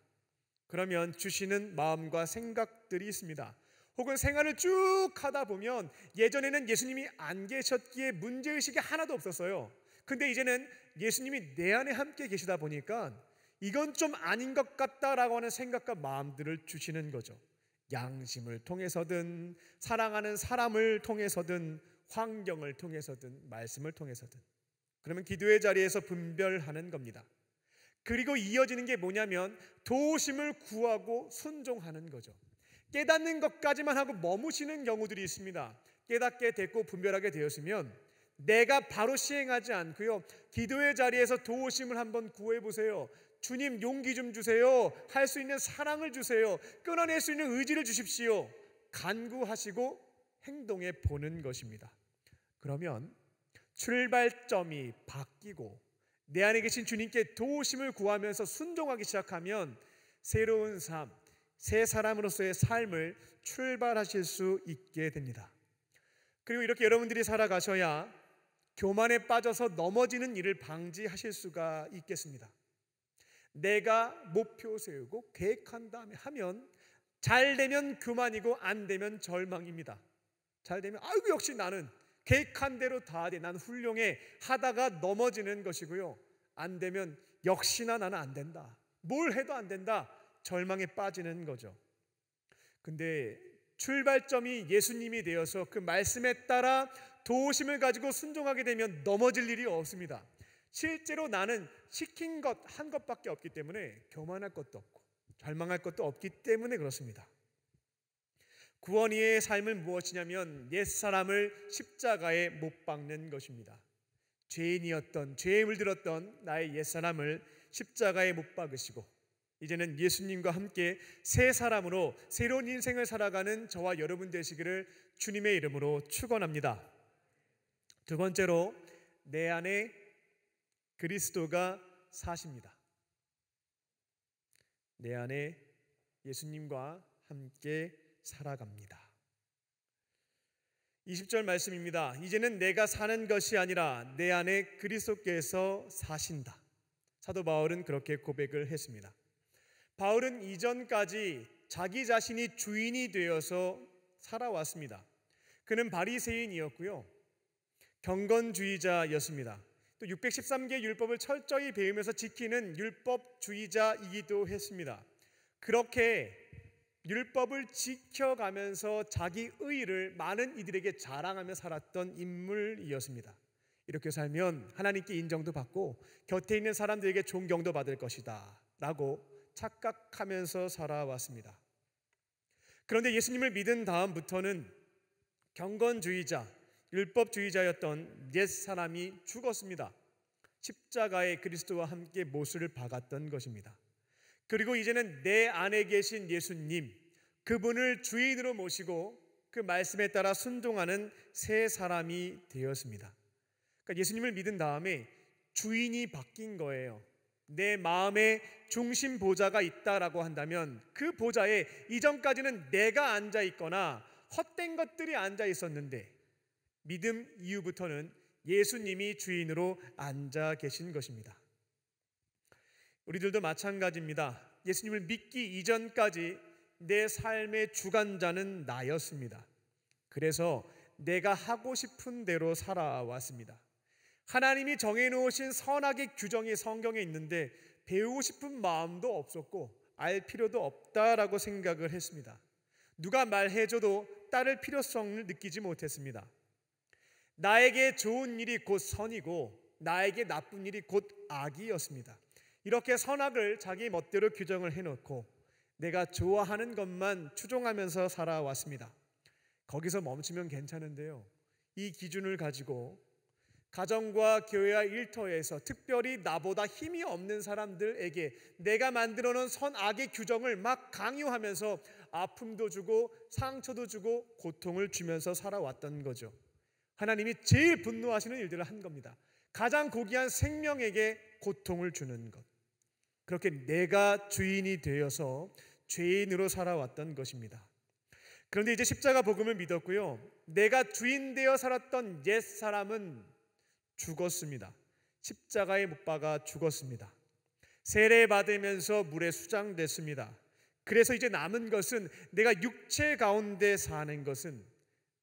그러면 주시는 마음과 생각들이 있습니다. 혹은 생활을 쭉 하다 보면 예전에는 예수님이 안 계셨기에 문제의식이 하나도 없었어요. 근데 이제는 예수님이 내 안에 함께 계시다 보니까 이건 좀 아닌 것 같다라고 하는 생각과 마음들을 주시는 거죠. 양심을 통해서든 사랑하는 사람을 통해서든 환경을 통해서든 말씀을 통해서든. 그러면 기도의 자리에서 분별하는 겁니다. 그리고 이어지는 게 뭐냐면 도우심을 구하고 순종하는 거죠. 깨닫는 것까지만 하고 머무시는 경우들이 있습니다. 깨닫게 됐고 분별하게 되었으면 내가 바로 시행하지 않고요, 기도의 자리에서 도우심을 한번 구해 보세요. 주님, 용기 좀 주세요. 할 수 있는 사랑을 주세요. 끊어낼 수 있는 의지를 주십시오. 간구하시고 행동해 보는 것입니다. 그러면 출발점이 바뀌고 내 안에 계신 주님께 도우심을 구하면서 순종하기 시작하면 새로운 삶, 새 사람으로서의 삶을 출발하실 수 있게 됩니다. 그리고 이렇게 여러분들이 살아가셔야 교만에 빠져서 넘어지는 일을 방지하실 수가 있겠습니다. 내가 목표 세우고 계획한 다음에 하면 잘 되면 교만이고 안 되면 절망입니다. 잘 되면 아이고 역시 나는 계획한 대로 다 돼, 난 훌륭해 하다가 넘어지는 것이고요, 안 되면 역시나 나는 안 된다, 뭘 해도 안 된다, 절망에 빠지는 거죠. 근데 출발점이 예수님이 되어서 그 말씀에 따라 도우심을 가지고 순종하게 되면 넘어질 일이 없습니다. 실제로 나는 시킨 것 한 것밖에 없기 때문에 교만할 것도 없고 절망할 것도 없기 때문에 그렇습니다. 구원이의 삶은 무엇이냐면 옛사람을 십자가에 못 박는 것입니다. 죄인이었던, 죄에 물들었던 나의 옛사람을 십자가에 못 박으시고 이제는 예수님과 함께 새 사람으로 새로운 인생을 살아가는 저와 여러분 되시기를 주님의 이름으로 축원합니다. 두 번째로, 내 안에 그리스도가 사십니다. 내 안에 예수님과 함께 살아갑니다. 20절 말씀입니다. 이제는 내가 사는 것이 아니라 내 안에 그리스도께서 사신다. 사도 바울은 그렇게 고백을 했습니다. 바울은 이전까지 자기 자신이 주인이 되어서 살아왔습니다. 그는 바리새인이었고요, 경건주의자였습니다. 또 613개 율법을 철저히 배우면서 지키는 율법주의자이기도 했습니다. 그렇게 율법을 지켜가면서 자기 의의를 많은 이들에게 자랑하며 살았던 인물이었습니다. 이렇게 살면 하나님께 인정도 받고 곁에 있는 사람들에게 존경도 받을 것이다 라고 착각하면서 살아왔습니다. 그런데 예수님을 믿은 다음부터는 경건주의자, 율법주의자였던 옛사람이 죽었습니다. 십자가에 그리스도와 함께 못을 박았던 것입니다. 그리고 이제는 내 안에 계신 예수님, 그분을 주인으로 모시고 그 말씀에 따라 순종하는 새 사람이 되었습니다. 그러니까 예수님을 믿은 다음에 주인이 바뀐 거예요. 내 마음에 중심 보좌가 있다라고 한다면 그 보좌에 이전까지는 내가 앉아 있거나 헛된 것들이 앉아 있었는데 믿음 이후부터는 예수님이 주인으로 앉아 계신 것입니다. 우리들도 마찬가지입니다. 예수님을 믿기 이전까지 내 삶의 주관자는 나였습니다. 그래서 내가 하고 싶은 대로 살아왔습니다. 하나님이 정해놓으신 선악의 규정이 성경에 있는데 배우고 싶은 마음도 없었고 알 필요도 없다라고 생각을 했습니다. 누가 말해줘도 따를 필요성을 느끼지 못했습니다. 나에게 좋은 일이 곧 선이고 나에게 나쁜 일이 곧 악이었습니다. 이렇게 선악을 자기 멋대로 규정을 해놓고 내가 좋아하는 것만 추종하면서 살아왔습니다. 거기서 멈추면 괜찮은데요, 이 기준을 가지고 가정과 교회와 일터에서 특별히 나보다 힘이 없는 사람들에게 내가 만들어놓은 선악의 규정을 막 강요하면서 아픔도 주고 상처도 주고 고통을 주면서 살아왔던 거죠. 하나님이 제일 분노하시는 일들을 한 겁니다. 가장 고귀한 생명에게 고통을 주는 것. 그렇게 내가 주인이 되어서 죄인으로 살아왔던 것입니다. 그런데 이제 십자가 복음을 믿었고요, 내가 주인 되어 살았던 옛사람은 죽었습니다. 십자가에 못 박아 죽었습니다. 세례 받으면서 물에 수장됐습니다. 그래서 이제 남은 것은 내가 육체 가운데 사는 것은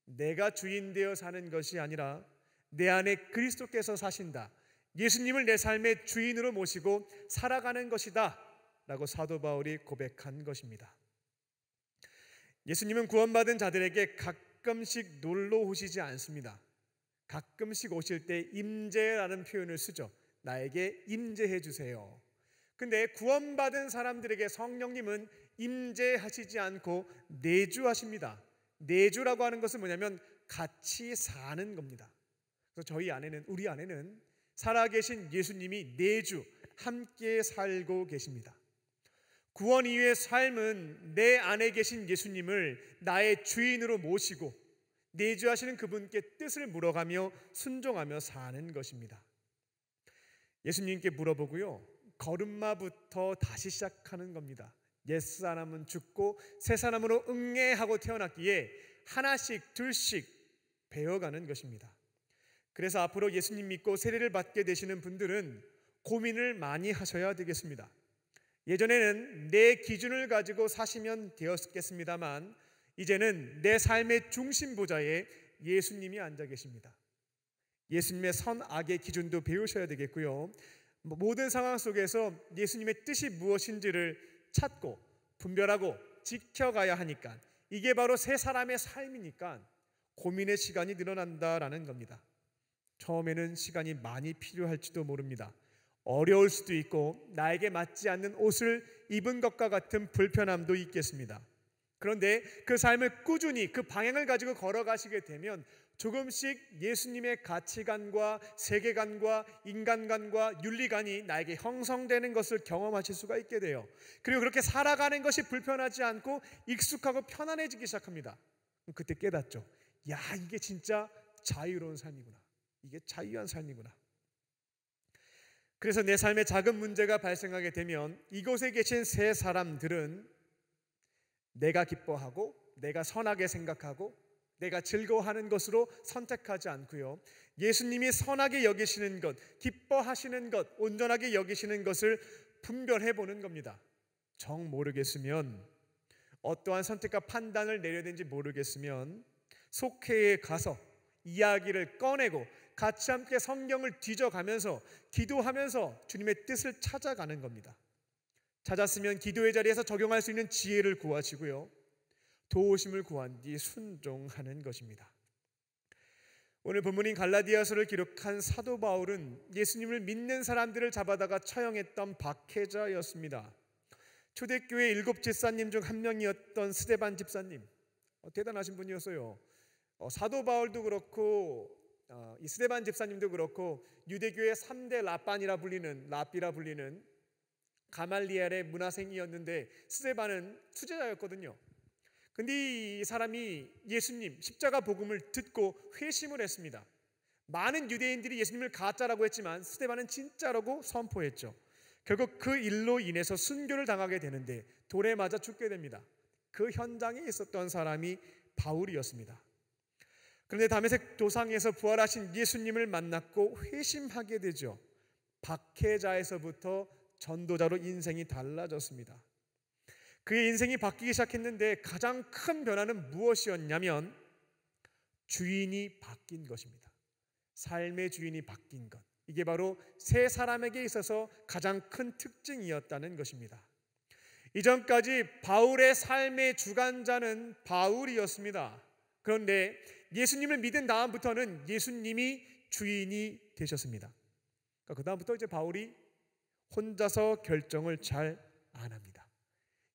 내가 주인 되어 사는 것이 아니라 내 안에 그리스도께서 사신다, 예수님을 내 삶의 주인으로 모시고 살아가는 것이다 라고 사도 바울이 고백한 것입니다. 예수님은 구원받은 자들에게 가끔씩 놀러 오시지 않습니다. 가끔씩 오실 때 임재라는 표현을 쓰죠. 나에게 임재해 주세요. 근데 구원받은 사람들에게 성령님은 임재하시지 않고 내주하십니다. 내주라고 하는 것은 뭐냐면 같이 사는 겁니다. 그래서 저희 안에는, 우리 안에는 살아계신 예수님이 내주 함께 살고 계십니다. 구원 이후의 삶은 내 안에 계신 예수님을 나의 주인으로 모시고 내주하시는 그분께 뜻을 물어가며 순종하며 사는 것입니다. 예수님께 물어보고요, 걸음마부터 다시 시작하는 겁니다. 옛사람은 죽고 새사람으로 응애하고 태어났기에 하나씩 둘씩 배워가는 것입니다. 그래서 앞으로 예수님 믿고 세례를 받게 되시는 분들은 고민을 많이 하셔야 되겠습니다. 예전에는 내 기준을 가지고 사시면 되었겠습니다만 이제는 내 삶의 중심보좌에 예수님이 앉아 계십니다. 예수님의 선악의 기준도 배우셔야 되겠고요, 모든 상황 속에서 예수님의 뜻이 무엇인지를 찾고 분별하고 지켜가야 하니까, 이게 바로 새 사람의 삶이니까 고민의 시간이 늘어난다라는 겁니다. 처음에는 시간이 많이 필요할지도 모릅니다. 어려울 수도 있고 나에게 맞지 않는 옷을 입은 것과 같은 불편함도 있겠습니다. 그런데 그 삶을 꾸준히 그 방향을 가지고 걸어가시게 되면 조금씩 예수님의 가치관과 세계관과 인간관과 윤리관이 나에게 형성되는 것을 경험하실 수가 있게 돼요. 그리고 그렇게 살아가는 것이 불편하지 않고 익숙하고 편안해지기 시작합니다. 그때 깨닫죠. 야, 이게 진짜 자유로운 삶이구나. 이게 자유한 삶이구나. 그래서 내 삶에 작은 문제가 발생하게 되면 이곳에 계신 세 사람들은 내가 기뻐하고 내가 선하게 생각하고 내가 즐거워하는 것으로 선택하지 않고요, 예수님이 선하게 여기시는 것, 기뻐하시는 것, 온전하게 여기시는 것을 분별해 보는 겁니다. 정 모르겠으면, 어떠한 선택과 판단을 내려야 되는지 모르겠으면 속회에 가서 이야기를 꺼내고 같이 함께 성경을 뒤져가면서 기도하면서 주님의 뜻을 찾아가는 겁니다. 찾았으면 기도의 자리에서 적용할 수 있는 지혜를 구하시고요, 도우심을 구한 뒤 순종하는 것입니다. 오늘 본문인 갈라디아서를 기록한 사도 바울은 예수님을 믿는 사람들을 잡아다가 처형했던 박해자였습니다. 초대교회 7 집사님 중 한 명이었던 스데반 집사님, 대단하신 분이었어요. 사도 바울도 그렇고 이 스데반 집사님도 그렇고 유대교의 3대 랍반이라 불리는 가말리엘의 문화생이었는데 스데반은 투제자였거든요. 근데 이 사람이 예수님 십자가 복음을 듣고 회심을 했습니다. 많은 유대인들이 예수님을 가짜라고 했지만 스데반은 진짜라고 선포했죠. 결국 그 일로 인해서 순교를 당하게 되는데 돌에 맞아 죽게 됩니다. 그 현장에 있었던 사람이 바울이었습니다. 그런데 다메섹 도상에서 부활하신 예수님을 만났고 회심하게 되죠. 박해자에서부터 전도자로 인생이 달라졌습니다. 그의 인생이 바뀌기 시작했는데 가장 큰 변화는 무엇이었냐면 주인이 바뀐 것입니다. 삶의 주인이 바뀐 것, 이게 바로 새 사람에게 있어서 가장 큰 특징이었다는 것입니다. 이전까지 바울의 삶의 주관자는 바울이었습니다. 그런데 예수님을 믿은 다음부터는 예수님이 주인이 되셨습니다. 그 다음부터 이제 바울이 혼자서 결정을 잘 안 합니다.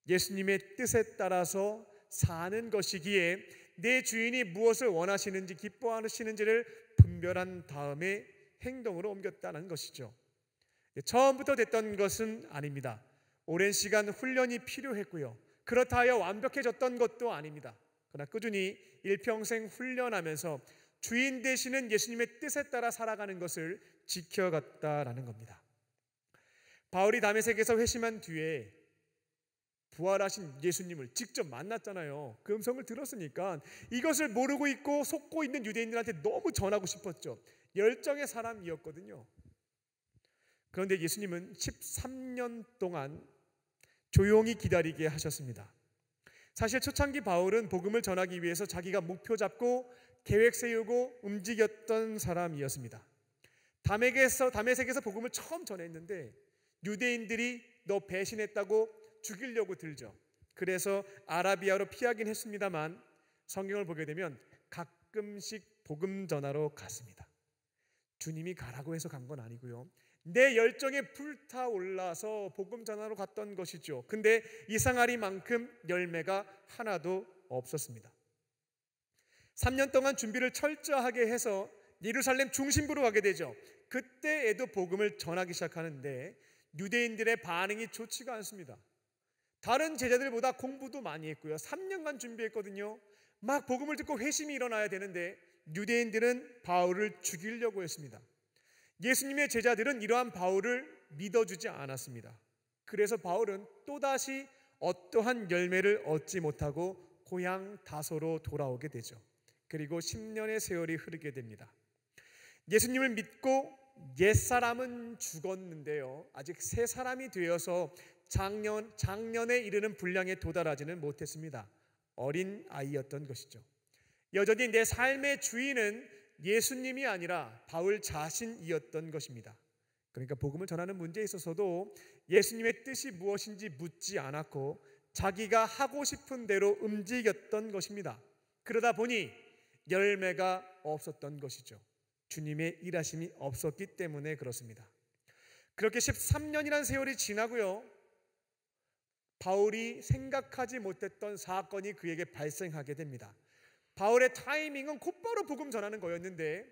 예수님의 뜻에 따라서 사는 것이기에 내 주인이 무엇을 원하시는지 기뻐하시는지를 분별한 다음에 행동으로 옮겼다는 것이죠. 처음부터 됐던 것은 아닙니다. 오랜 시간 훈련이 필요했고요, 그렇다 하여 완벽해졌던 것도 아닙니다. 그러나 꾸준히 일평생 훈련하면서 주인 되시는 예수님의 뜻에 따라 살아가는 것을 지켜갔다라는 겁니다. 바울이 다메섹에서 회심한 뒤에 부활하신 예수님을 직접 만났잖아요. 그 음성을 들었으니까 이것을 모르고 있고 속고 있는 유대인들한테 너무 전하고 싶었죠. 열정의 사람이었거든요. 그런데 예수님은 13년 동안 조용히 기다리게 하셨습니다. 사실 초창기 바울은 복음을 전하기 위해서 자기가 목표 잡고 계획 세우고 움직였던 사람이었습니다. 다메섹에서 복음을 처음 전했는데 유대인들이 너 배신했다고 죽이려고 들죠. 그래서 아라비아로 피하긴 했습니다만 성경을 보게 되면 가끔씩 복음 전하러 갔습니다. 주님이 가라고 해서 간 건 아니고요. 내 열정에 불타올라서 복음 전하러 갔던 것이죠. 근데 이상하리만큼 열매가 하나도 없었습니다. 3년 동안 준비를 철저하게 해서 예루살렘 중심부로 가게 되죠. 그때에도 복음을 전하기 시작하는데 유대인들의 반응이 좋지가 않습니다. 다른 제자들보다 공부도 많이 했고요. 3년간 준비했거든요. 막 복음을 듣고 회심이 일어나야 되는데 유대인들은 바울을 죽이려고 했습니다. 예수님의 제자들은 이러한 바울을 믿어주지 않았습니다. 그래서 바울은 또다시 어떠한 열매를 얻지 못하고 고향 다소로 돌아오게 되죠. 그리고 10년의 세월이 흐르게 됩니다. 예수님을 믿고 옛사람은 죽었는데요, 아직 새 사람이 되어서 장년에 이르는 분량에 도달하지는 못했습니다. 어린 아이였던 것이죠. 여전히 내 삶의 주인은 예수님이 아니라 바울 자신이었던 것입니다. 그러니까 복음을 전하는 문제에 있어서도 예수님의 뜻이 무엇인지 묻지 않았고 자기가 하고 싶은 대로 움직였던 것입니다. 그러다 보니 열매가 없었던 것이죠. 주님의 일하심이 없었기 때문에 그렇습니다. 그렇게 13년이라는 세월이 지나고요, 바울이 생각하지 못했던 사건이 그에게 발생하게 됩니다. 바울의 타이밍은 곧바로 복음 전하는 거였는데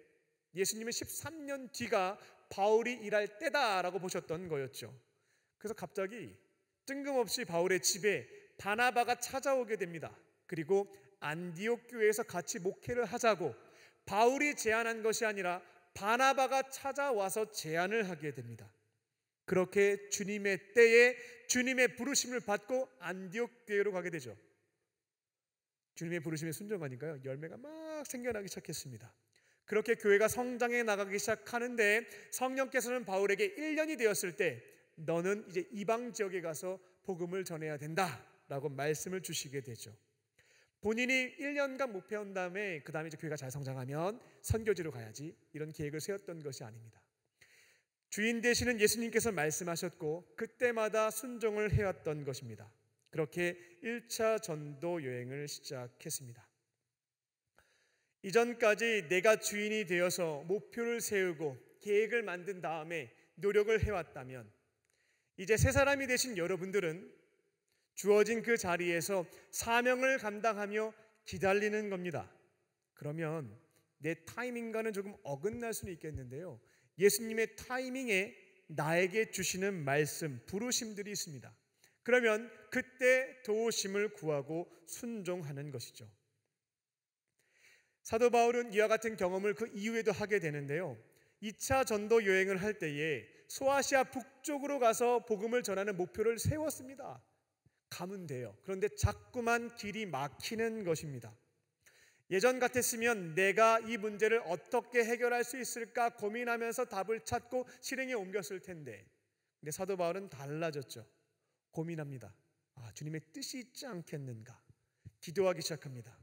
예수님은 13년 뒤가 바울이 일할 때다라고 보셨던 거였죠. 그래서 갑자기 뜬금없이 바울의 집에 바나바가 찾아오게 됩니다. 그리고 안디옥 교회에서 같이 목회를 하자고 바울이 제안한 것이 아니라 바나바가 찾아와서 제안을 하게 됩니다. 그렇게 주님의 때에 주님의 부르심을 받고 안디옥 교회로 가게 되죠. 주님의 부르심에 순종하니까요, 열매가 막 생겨나기 시작했습니다. 그렇게 교회가 성장해 나가기 시작하는데 성령께서는 바울에게 1년이 되었을 때 너는 이제 이방 지역에 가서 복음을 전해야 된다라고 말씀을 주시게 되죠. 본인이 1년간 목표한 다음에 그 다음에 이제 교회가 잘 성장하면 선교지로 가야지, 이런 계획을 세웠던 것이 아닙니다. 주인 되시는 예수님께서 말씀하셨고 그때마다 순종을 해왔던 것입니다. 그렇게 1차 전도 여행을 시작했습니다. 이전까지 내가 주인이 되어서 목표를 세우고 계획을 만든 다음에 노력을 해왔다면 이제 새 사람이 되신 여러분들은 주어진 그 자리에서 사명을 감당하며 기다리는 겁니다. 그러면 내 타이밍과는 조금 어긋날 수는 있겠는데요, 예수님의 타이밍에 나에게 주시는 말씀, 부르심들이 있습니다. 그러면 그때 도우심을 구하고 순종하는 것이죠. 사도 바울은 이와 같은 경험을 그 이후에도 하게 되는데요, 2차 전도 여행을 할 때에 소아시아 북쪽으로 가서 복음을 전하는 목표를 세웠습니다. 가면 돼요. 그런데 자꾸만 길이 막히는 것입니다. 예전 같았으면 내가 이 문제를 어떻게 해결할 수 있을까 고민하면서 답을 찾고 실행에 옮겼을 텐데, 근데 사도 바울은 달라졌죠. 고민합니다. 주님의 뜻이 있지 않겠는가? 기도하기 시작합니다.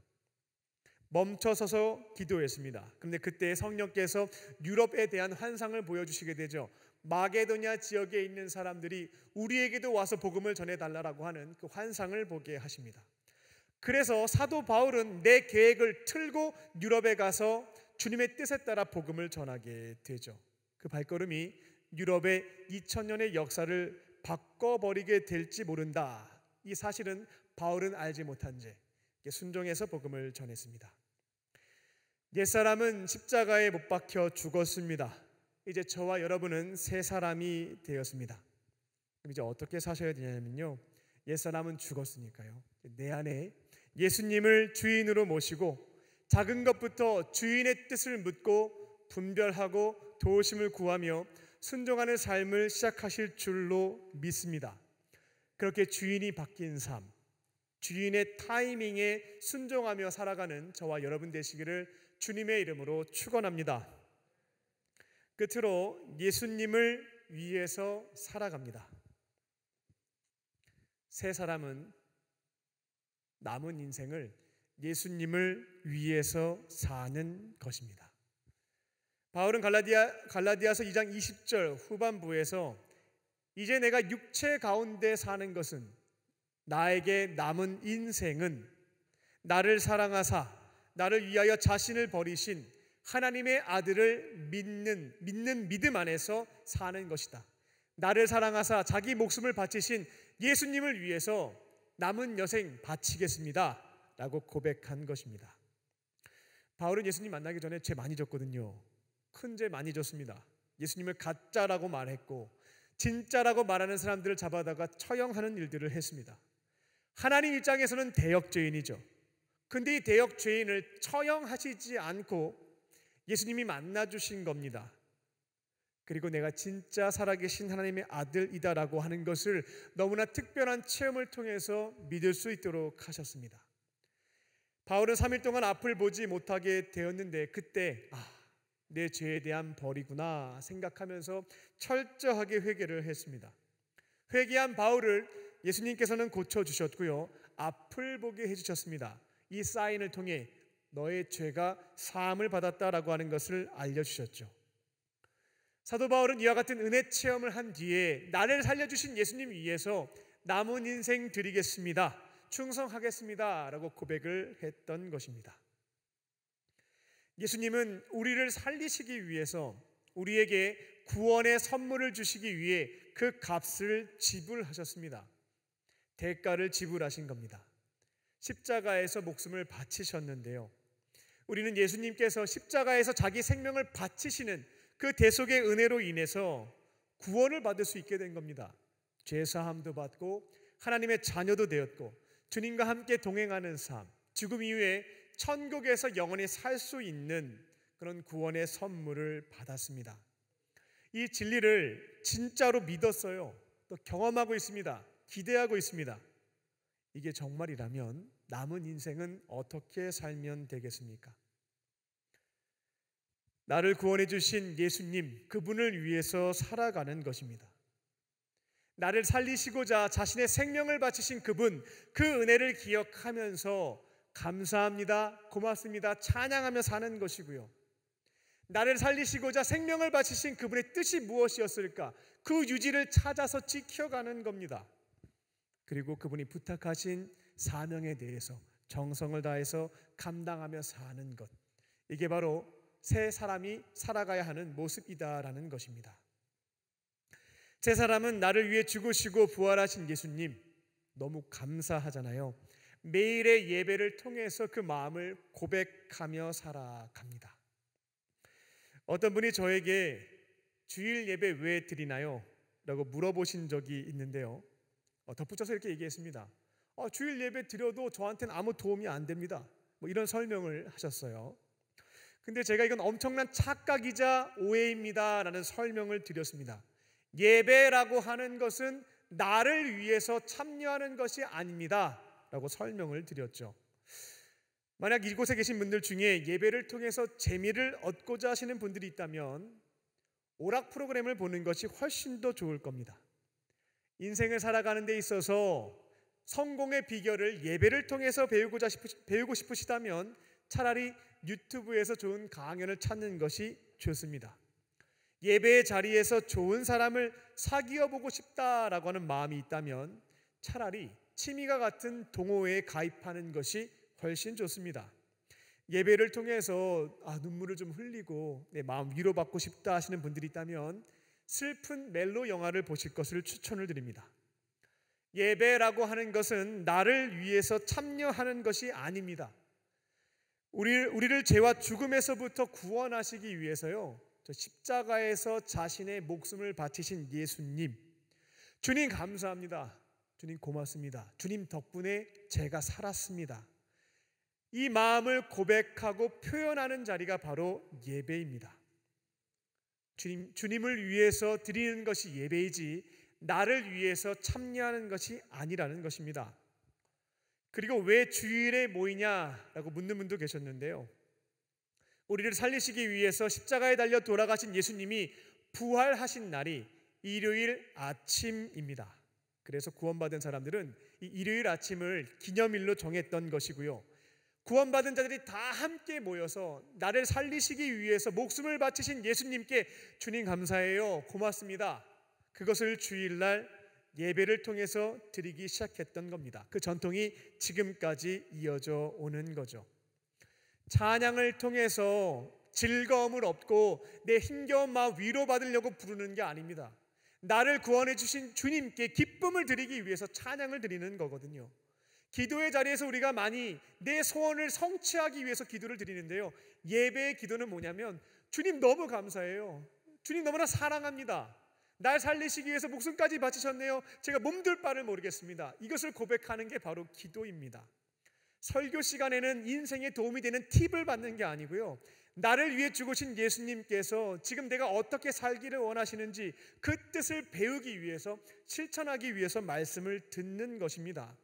멈춰서서 기도했습니다. 그런데 그때 성령께서 유럽에 대한 환상을 보여주시게 되죠. 마게도냐 지역에 있는 사람들이 우리에게도 와서 복음을 전해달라고 하는 그 환상을 보게 하십니다. 그래서 사도 바울은 내 계획을 틀고 유럽에 가서 주님의 뜻에 따라 복음을 전하게 되죠. 그 발걸음이 유럽의 2000년의 역사를 바꿔버리게 될지 모른다. 이 사실은 바울은 알지 못한 채 순종해서 복음을 전했습니다. 옛사람은 십자가에 못 박혀 죽었습니다. 이제 저와 여러분은 새 사람이 되었습니다. 그럼 이제 어떻게 사셔야 되냐면요, 옛사람은 죽었으니까요, 내 안에 예수님을 주인으로 모시고 작은 것부터 주인의 뜻을 묻고 분별하고 도우심을 구하며 순종하는 삶을 시작하실 줄로 믿습니다. 그렇게 주인이 바뀐 삶, 주인의 타이밍에 순종하며 살아가는 저와 여러분 되시기를 주님의 이름으로 축원합니다. 끝으로 예수님을 위해서 살아갑니다. 새 사람은 남은 인생을 예수님을 위해서 사는 것입니다. 바울은 갈라디아서 2장 20절 후반부에서 이제 내가 육체 가운데 사는 것은 나에게 남은 인생은 나를 사랑하사 나를 위하여 자신을 버리신 하나님의 아들을 믿는 믿음 안에서 사는 것이다. 나를 사랑하사 자기 목숨을 바치신 예수님을 위해서 남은 여생 바치겠습니다 라고 고백한 것입니다. 바울은 예수님 만나기 전에 죄 많이 졌거든요. 큰 죄 많이 졌습니다. 예수님을 가짜라고 말했고 진짜라고 말하는 사람들을 잡아다가 처형하는 일들을 했습니다. 하나님 입장에서는 대역죄인이죠. 근데 이 대역죄인을 처형하시지 않고 예수님이 만나주신 겁니다. 그리고 내가 진짜 살아계신 하나님의 아들이다라고 하는 것을 너무나 특별한 체험을 통해서 믿을 수 있도록 하셨습니다. 바울은 3일 동안 앞을 보지 못하게 되었는데 그때 내 죄에 대한 벌이구나 생각하면서 철저하게 회개를 했습니다. 회개한 바울을 예수님께서는 고쳐주셨고요, 앞을 보게 해주셨습니다. 이 사인을 통해 너의 죄가 사함을 받았다라고 하는 것을 알려주셨죠. 사도 바울은 이와 같은 은혜 체험을 한 뒤에 나를 살려주신 예수님 위해서 남은 인생 드리겠습니다, 충성하겠습니다 라고 고백을 했던 것입니다. 예수님은 우리를 살리시기 위해서 우리에게 구원의 선물을 주시기 위해 그 값을 지불하셨습니다. 대가를 지불하신 겁니다. 십자가에서 목숨을 바치셨는데요, 우리는 예수님께서 십자가에서 자기 생명을 바치시는 그 대속의 은혜로 인해서 구원을 받을 수 있게 된 겁니다. 죄사함도 받고 하나님의 자녀도 되었고 주님과 함께 동행하는 삶, 죽음 이후에 천국에서 영원히 살 수 있는 그런 구원의 선물을 받았습니다. 이 진리를 진짜로 믿었어요. 또 경험하고 있습니다. 기대하고 있습니다. 이게 정말이라면 남은 인생은 어떻게 살면 되겠습니까? 나를 구원해 주신 예수님, 그분을 위해서 살아가는 것입니다. 나를 살리시고자 자신의 생명을 바치신 그분, 그 은혜를 기억하면서 감사합니다, 고맙습니다, 찬양하며 사는 것이고요, 나를 살리시고자 생명을 바치신 그분의 뜻이 무엇이었을까, 그 유지를 찾아서 지켜가는 겁니다. 그리고 그분이 부탁하신 사명에 대해서 정성을 다해서 감당하며 사는 것, 이게 바로 새 사람이 살아가야 하는 모습이다라는 것입니다. 새 사람은 나를 위해 죽으시고 부활하신 예수님, 너무 감사하잖아요. 매일의 예배를 통해서 그 마음을 고백하며 살아갑니다. 어떤 분이 저에게 주일 예배 왜 드리나요? 라고 물어보신 적이 있는데요, 덧붙여서 이렇게 얘기했습니다. 주일 예배 드려도 저한테는 아무 도움이 안 됩니다, 이런 설명을 하셨어요. 근데 제가 이건 엄청난 착각이자 오해입니다 라는 설명을 드렸습니다. 예배라고 하는 것은 나를 위해서 참여하는 것이 아닙니다 라고 설명을 드렸죠. 만약 이곳에 계신 분들 중에 예배를 통해서 재미를 얻고자 하시는 분들이 있다면 오락 프로그램을 보는 것이 훨씬 더 좋을 겁니다. 인생을 살아가는 데 있어서 성공의 비결을 예배를 통해서 배우고 싶으시다면 차라리 유튜브에서 좋은 강연을 찾는 것이 좋습니다. 예배의 자리에서 좋은 사람을 사귀어 보고 싶다라고 하는 마음이 있다면 차라리 취미가 같은 동호회에 가입하는 것이 훨씬 좋습니다. 예배를 통해서 눈물을 좀 흘리고 내 마음 위로받고 싶다 하시는 분들이 있다면 슬픈 멜로 영화를 보실 것을 추천을 드립니다. 예배라고 하는 것은 나를 위해서 참여하는 것이 아닙니다. 우리를 죄와 죽음에서부터 구원하시기 위해서요, 저 십자가에서 자신의 목숨을 바치신 예수님, 주님 감사합니다, 주님 고맙습니다, 주님 덕분에 제가 살았습니다, 이 마음을 고백하고 표현하는 자리가 바로 예배입니다. 주님을 위해서 드리는 것이 예배이지 나를 위해서 참여하는 것이 아니라는 것입니다. 그리고 왜 주일에 모이냐라고 묻는 분도 계셨는데요, 우리를 살리시기 위해서 십자가에 달려 돌아가신 예수님이 부활하신 날이 일요일 아침입니다. 그래서 구원받은 사람들은 이 일요일 아침을 기념일로 정했던 것이고요, 구원받은 자들이 다 함께 모여서 나를 살리시기 위해서 목숨을 바치신 예수님께 주님 감사해요, 고맙습니다, 그것을 주일날 예배를 통해서 드리기 시작했던 겁니다. 그 전통이 지금까지 이어져 오는 거죠. 찬양을 통해서 즐거움을 얻고 내 힘겨운 마음 위로받으려고 부르는 게 아닙니다. 나를 구원해 주신 주님께 기쁨을 드리기 위해서 찬양을 드리는 거거든요. 기도의 자리에서 우리가 많이 내 소원을 성취하기 위해서 기도를 드리는데요, 예배의 기도는 뭐냐면 주님 너무 감사해요, 주님 너무나 사랑합니다, 날 살리시기 위해서 목숨까지 바치셨네요, 제가 몸둘 바를 모르겠습니다, 이것을 고백하는 게 바로 기도입니다. 설교 시간에는 인생에 도움이 되는 팁을 받는 게 아니고요, 나를 위해 죽으신 예수님께서 지금 내가 어떻게 살기를 원하시는지 그 뜻을 배우기 위해서, 실천하기 위해서 말씀을 듣는 것입니다.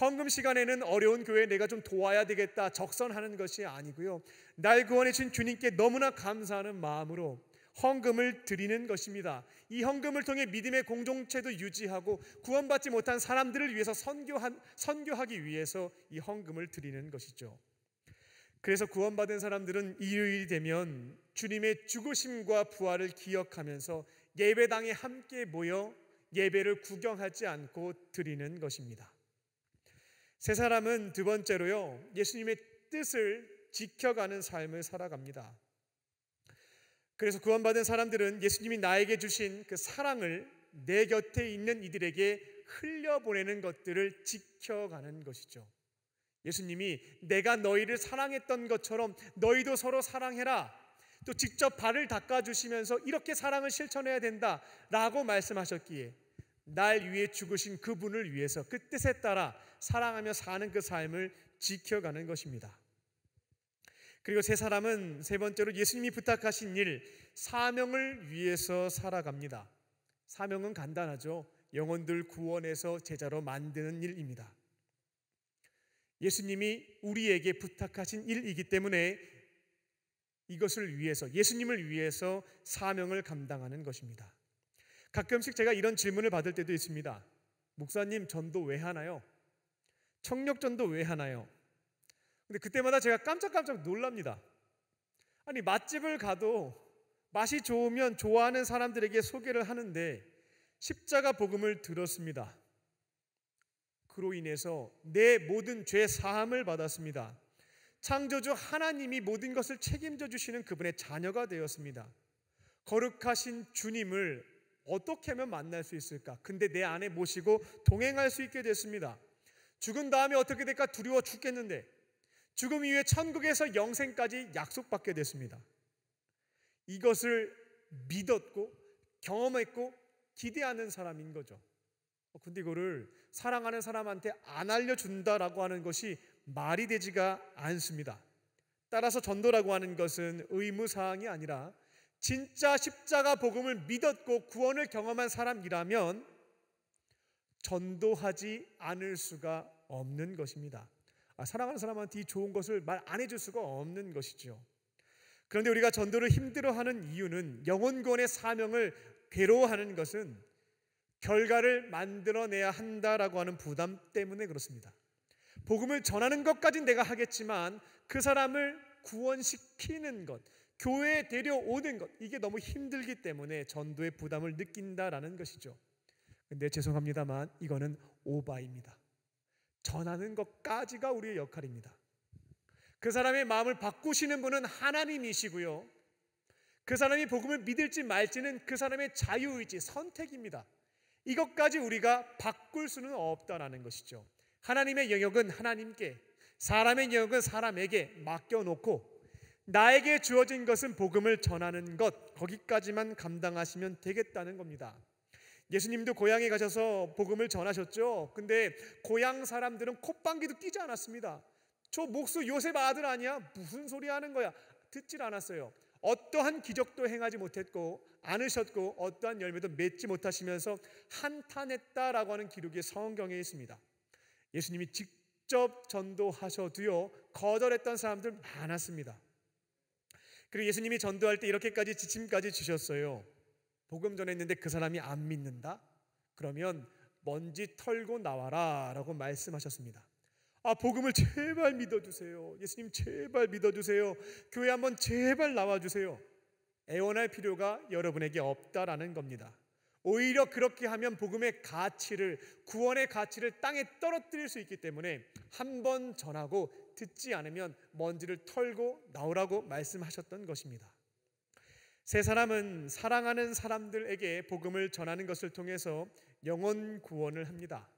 헌금 시간에는 어려운 교회에 내가 좀 도와야 되겠다 적선하는 것이 아니고요, 날 구원해 주신 주님께 너무나 감사하는 마음으로 헌금을 드리는 것입니다. 이 헌금을 통해 믿음의 공동체도 유지하고 구원받지 못한 사람들을 위해서 선교하기 위해서 이 헌금을 드리는 것이죠. 그래서 구원받은 사람들은 일요일이 되면 주님의 죽으심과 부활을 기억하면서 예배당에 함께 모여 예배를 구경하지 않고 드리는 것입니다. 세 사람은 두 번째로요, 예수님의 뜻을 지켜가는 삶을 살아갑니다. 그래서 구원받은 사람들은 예수님이 나에게 주신 그 사랑을 내 곁에 있는 이들에게 흘려보내는 것들을 지켜가는 것이죠. 예수님이 내가 너희를 사랑했던 것처럼 너희도 서로 사랑해라, 또 직접 발을 닦아주시면서 이렇게 사랑을 실천해야 된다라고 말씀하셨기에 날 위해 죽으신 그분을 위해서 그 뜻에 따라 사랑하며 사는 그 삶을 지켜가는 것입니다. 그리고 세 사람은 세 번째로 예수님이 부탁하신 일, 사명을 위해서 살아갑니다. 사명은 간단하죠. 영혼들 구원해서 제자로 만드는 일입니다. 예수님이 우리에게 부탁하신 일이기 때문에 이것을 위해서, 예수님을 위해서 사명을 감당하는 것입니다. 가끔씩 제가 이런 질문을 받을 때도 있습니다. 목사님, 전도 왜 하나요? 청력전도 왜 하나요? 근데 그때마다 제가 깜짝깜짝 놀랍니다. 아니, 맛집을 가도 맛이 좋으면 좋아하는 사람들에게 소개를 하는데 십자가 복음을 들었습니다. 그로 인해서 내 모든 죄 사함을 받았습니다. 창조주 하나님이 모든 것을 책임져 주시는 그분의 자녀가 되었습니다. 거룩하신 주님을 어떻게 하면 만날 수 있을까? 근데 내 안에 모시고 동행할 수 있게 됐습니다. 죽은 다음에 어떻게 될까 두려워 죽겠는데 죽음 이후에 천국에서 영생까지 약속받게 됐습니다. 이것을 믿었고 경험했고 기대하는 사람인 거죠. 근데 이거를 사랑하는 사람한테 안 알려준다라고 하는 것이 말이 되지가 않습니다. 따라서 전도라고 하는 것은 의무사항이 아니라 진짜 십자가 복음을 믿었고 구원을 경험한 사람이라면 전도하지 않을 수가 없는 것입니다. 사랑하는 사람한테 이 좋은 것을 말 안 해줄 수가 없는 것이죠. 그런데 우리가 전도를 힘들어하는 이유는 영혼구원의 사명을 괴로워하는 것은 결과를 만들어내야 한다라고 하는 부담 때문에 그렇습니다. 복음을 전하는 것까지는 내가 하겠지만 그 사람을 구원시키는 것, 교회에 데려오는 것, 이게 너무 힘들기 때문에 전도의 부담을 느낀다라는 것이죠. 근데 죄송합니다만 이거는 오바입니다. 전하는 것까지가 우리의 역할입니다. 그 사람의 마음을 바꾸시는 분은 하나님이시고요, 그 사람이 복음을 믿을지 말지는 그 사람의 자유의지, 선택입니다. 이것까지 우리가 바꿀 수는 없다라는 것이죠. 하나님의 영역은 하나님께, 사람의 영역은 사람에게 맡겨놓고 나에게 주어진 것은 복음을 전하는 것, 거기까지만 감당하시면 되겠다는 겁니다. 예수님도 고향에 가셔서 복음을 전하셨죠. 근데 고향 사람들은 콧방귀도 뀌지 않았습니다. 저 목수 요셉 아들 아니야? 무슨 소리 하는 거야? 듣질 않았어요. 어떠한 기적도 행하지 못했고 않으셨고 어떠한 열매도 맺지 못하시면서 한탄했다라고 하는 기록이 성경에 있습니다. 예수님이 직접 전도하셔도요 거절했던 사람들 많았습니다. 그리고 예수님이 전도할 때 이렇게까지 지침까지 주셨어요. 복음 전했는데 그 사람이 안 믿는다? 그러면 먼지 털고 나와라 라고 말씀하셨습니다. 복음을 제발 믿어주세요. 예수님 제발 믿어주세요. 교회 한번 제발 나와주세요. 애원할 필요가 여러분에게 없다라는 겁니다. 오히려 그렇게 하면 복음의 가치를, 구원의 가치를 땅에 떨어뜨릴 수 있기 때문에 한번 전하고 듣지 않으면 먼지를 털고 나오라고 말씀하셨던 것입니다. 세 사람은 사랑하는 사람들에게 복음을 전하는 것을 통해서 영혼 구원을 합니다.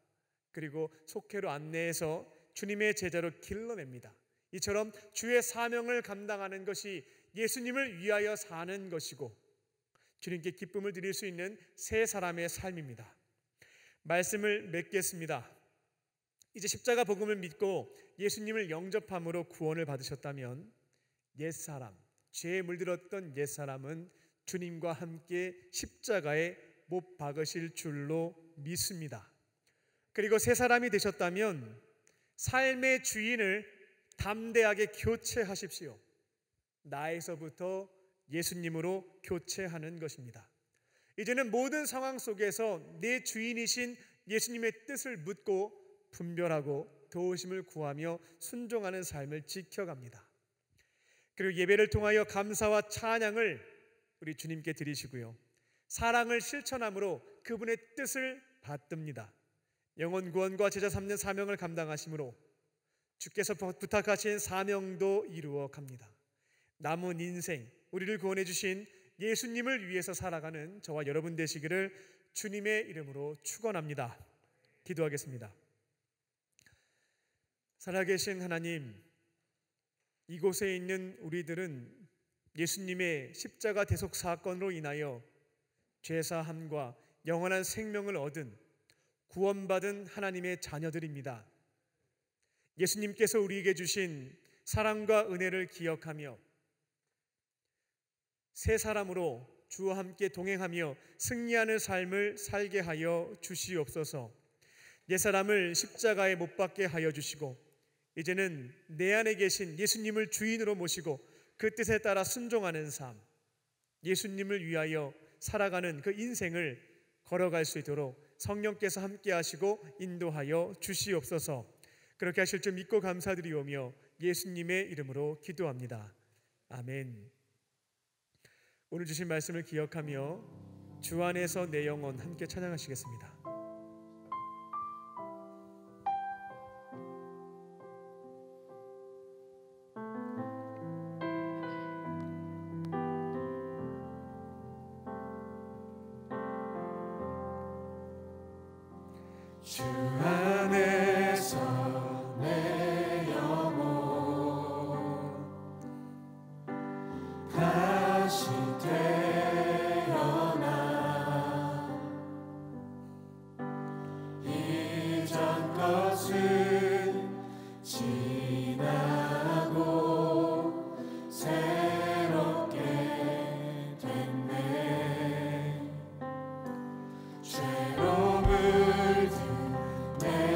그리고 속회로 안내해서 주님의 제자로 길러냅니다. 이처럼 주의 사명을 감당하는 것이 예수님을 위하여 사는 것이고 주님께 기쁨을 드릴 수 있는 세 사람의 삶입니다. 말씀을 맺겠습니다. 이제 십자가 복음을 믿고 예수님을 영접함으로 구원을 받으셨다면 옛사람, 죄에 물들었던 옛사람은 주님과 함께 십자가에 못 박으실 줄로 믿습니다. 그리고 새 사람이 되셨다면 삶의 주인을 담대하게 교체하십시오. 나에서부터 예수님으로 교체하는 것입니다. 이제는 모든 상황 속에서 내 주인이신 예수님의 뜻을 묻고 분별하고 도우심을 구하며 순종하는 삶을 지켜갑니다. 그리고 예배를 통하여 감사와 찬양을 우리 주님께 드리시고요, 사랑을 실천함으로 그분의 뜻을 받듭니다. 영혼 구원과 제자 삼는 사명을 감당하심으로 주께서 부탁하신 사명도 이루어 갑니다. 남은 인생 우리를 구원해 주신 예수님을 위해서 살아가는 저와 여러분 되시기를 주님의 이름으로 축원합니다. 기도하겠습니다. 살아계신 하나님, 이곳에 있는 우리들은 예수님의 십자가 대속 사건으로 인하여 죄사함과 영원한 생명을 얻은 구원받은 하나님의 자녀들입니다. 예수님께서 우리에게 주신 사랑과 은혜를 기억하며 새 사람으로 주와 함께 동행하며 승리하는 삶을 살게 하여 주시옵소서. 옛사람을 십자가에 못 박게 하여 주시고 이제는 내 안에 계신 예수님을 주인으로 모시고 그 뜻에 따라 순종하는 삶, 예수님을 위하여 살아가는 그 인생을 걸어갈 수 있도록 성령께서 함께 하시고 인도하여 주시옵소서. 그렇게 하실 줄 믿고 감사드리오며 예수님의 이름으로 기도합니다. 아멘. 오늘 주신 말씀을 기억하며 주 안에서 내 영혼 함께 찬양하시겠습니다. 주 안에서 내 영혼 다시 태어나 이전 것은 지나고 새롭게 됐네. 죄로 물든 내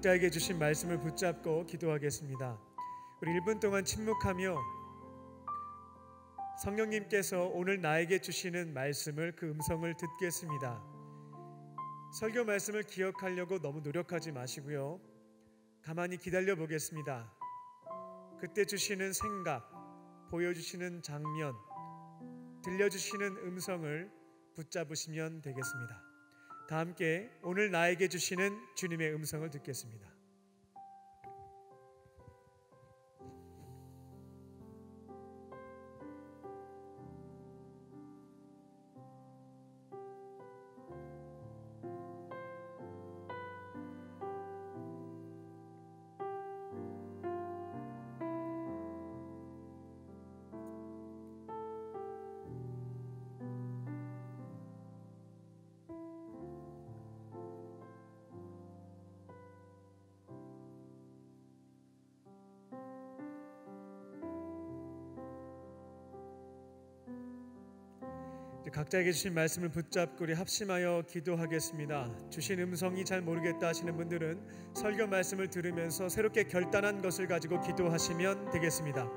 각자에게 주신 말씀을 붙잡고 기도하겠습니다. 우리 1분 동안 침묵하며 성령님께서 오늘 나에게 주시는 말씀을, 그 음성을 듣겠습니다. 설교 말씀을 기억하려고 너무 노력하지 마시고요. 가만히 기다려 보겠습니다. 그때 주시는 생각, 보여주시는 장면, 들려주시는 음성을 붙잡으시면 되겠습니다. 다 함께 오늘 나에게 주시는 주님의 음성을 듣겠습니다. 각자에게 주신 말씀을 붙잡고 우리 합심하여 기도하겠습니다. 주신 음성이 잘 모르겠다 하시는 분들은 설교 말씀을 들으면서 새롭게 결단한 것을 가지고 기도하시면 되겠습니다.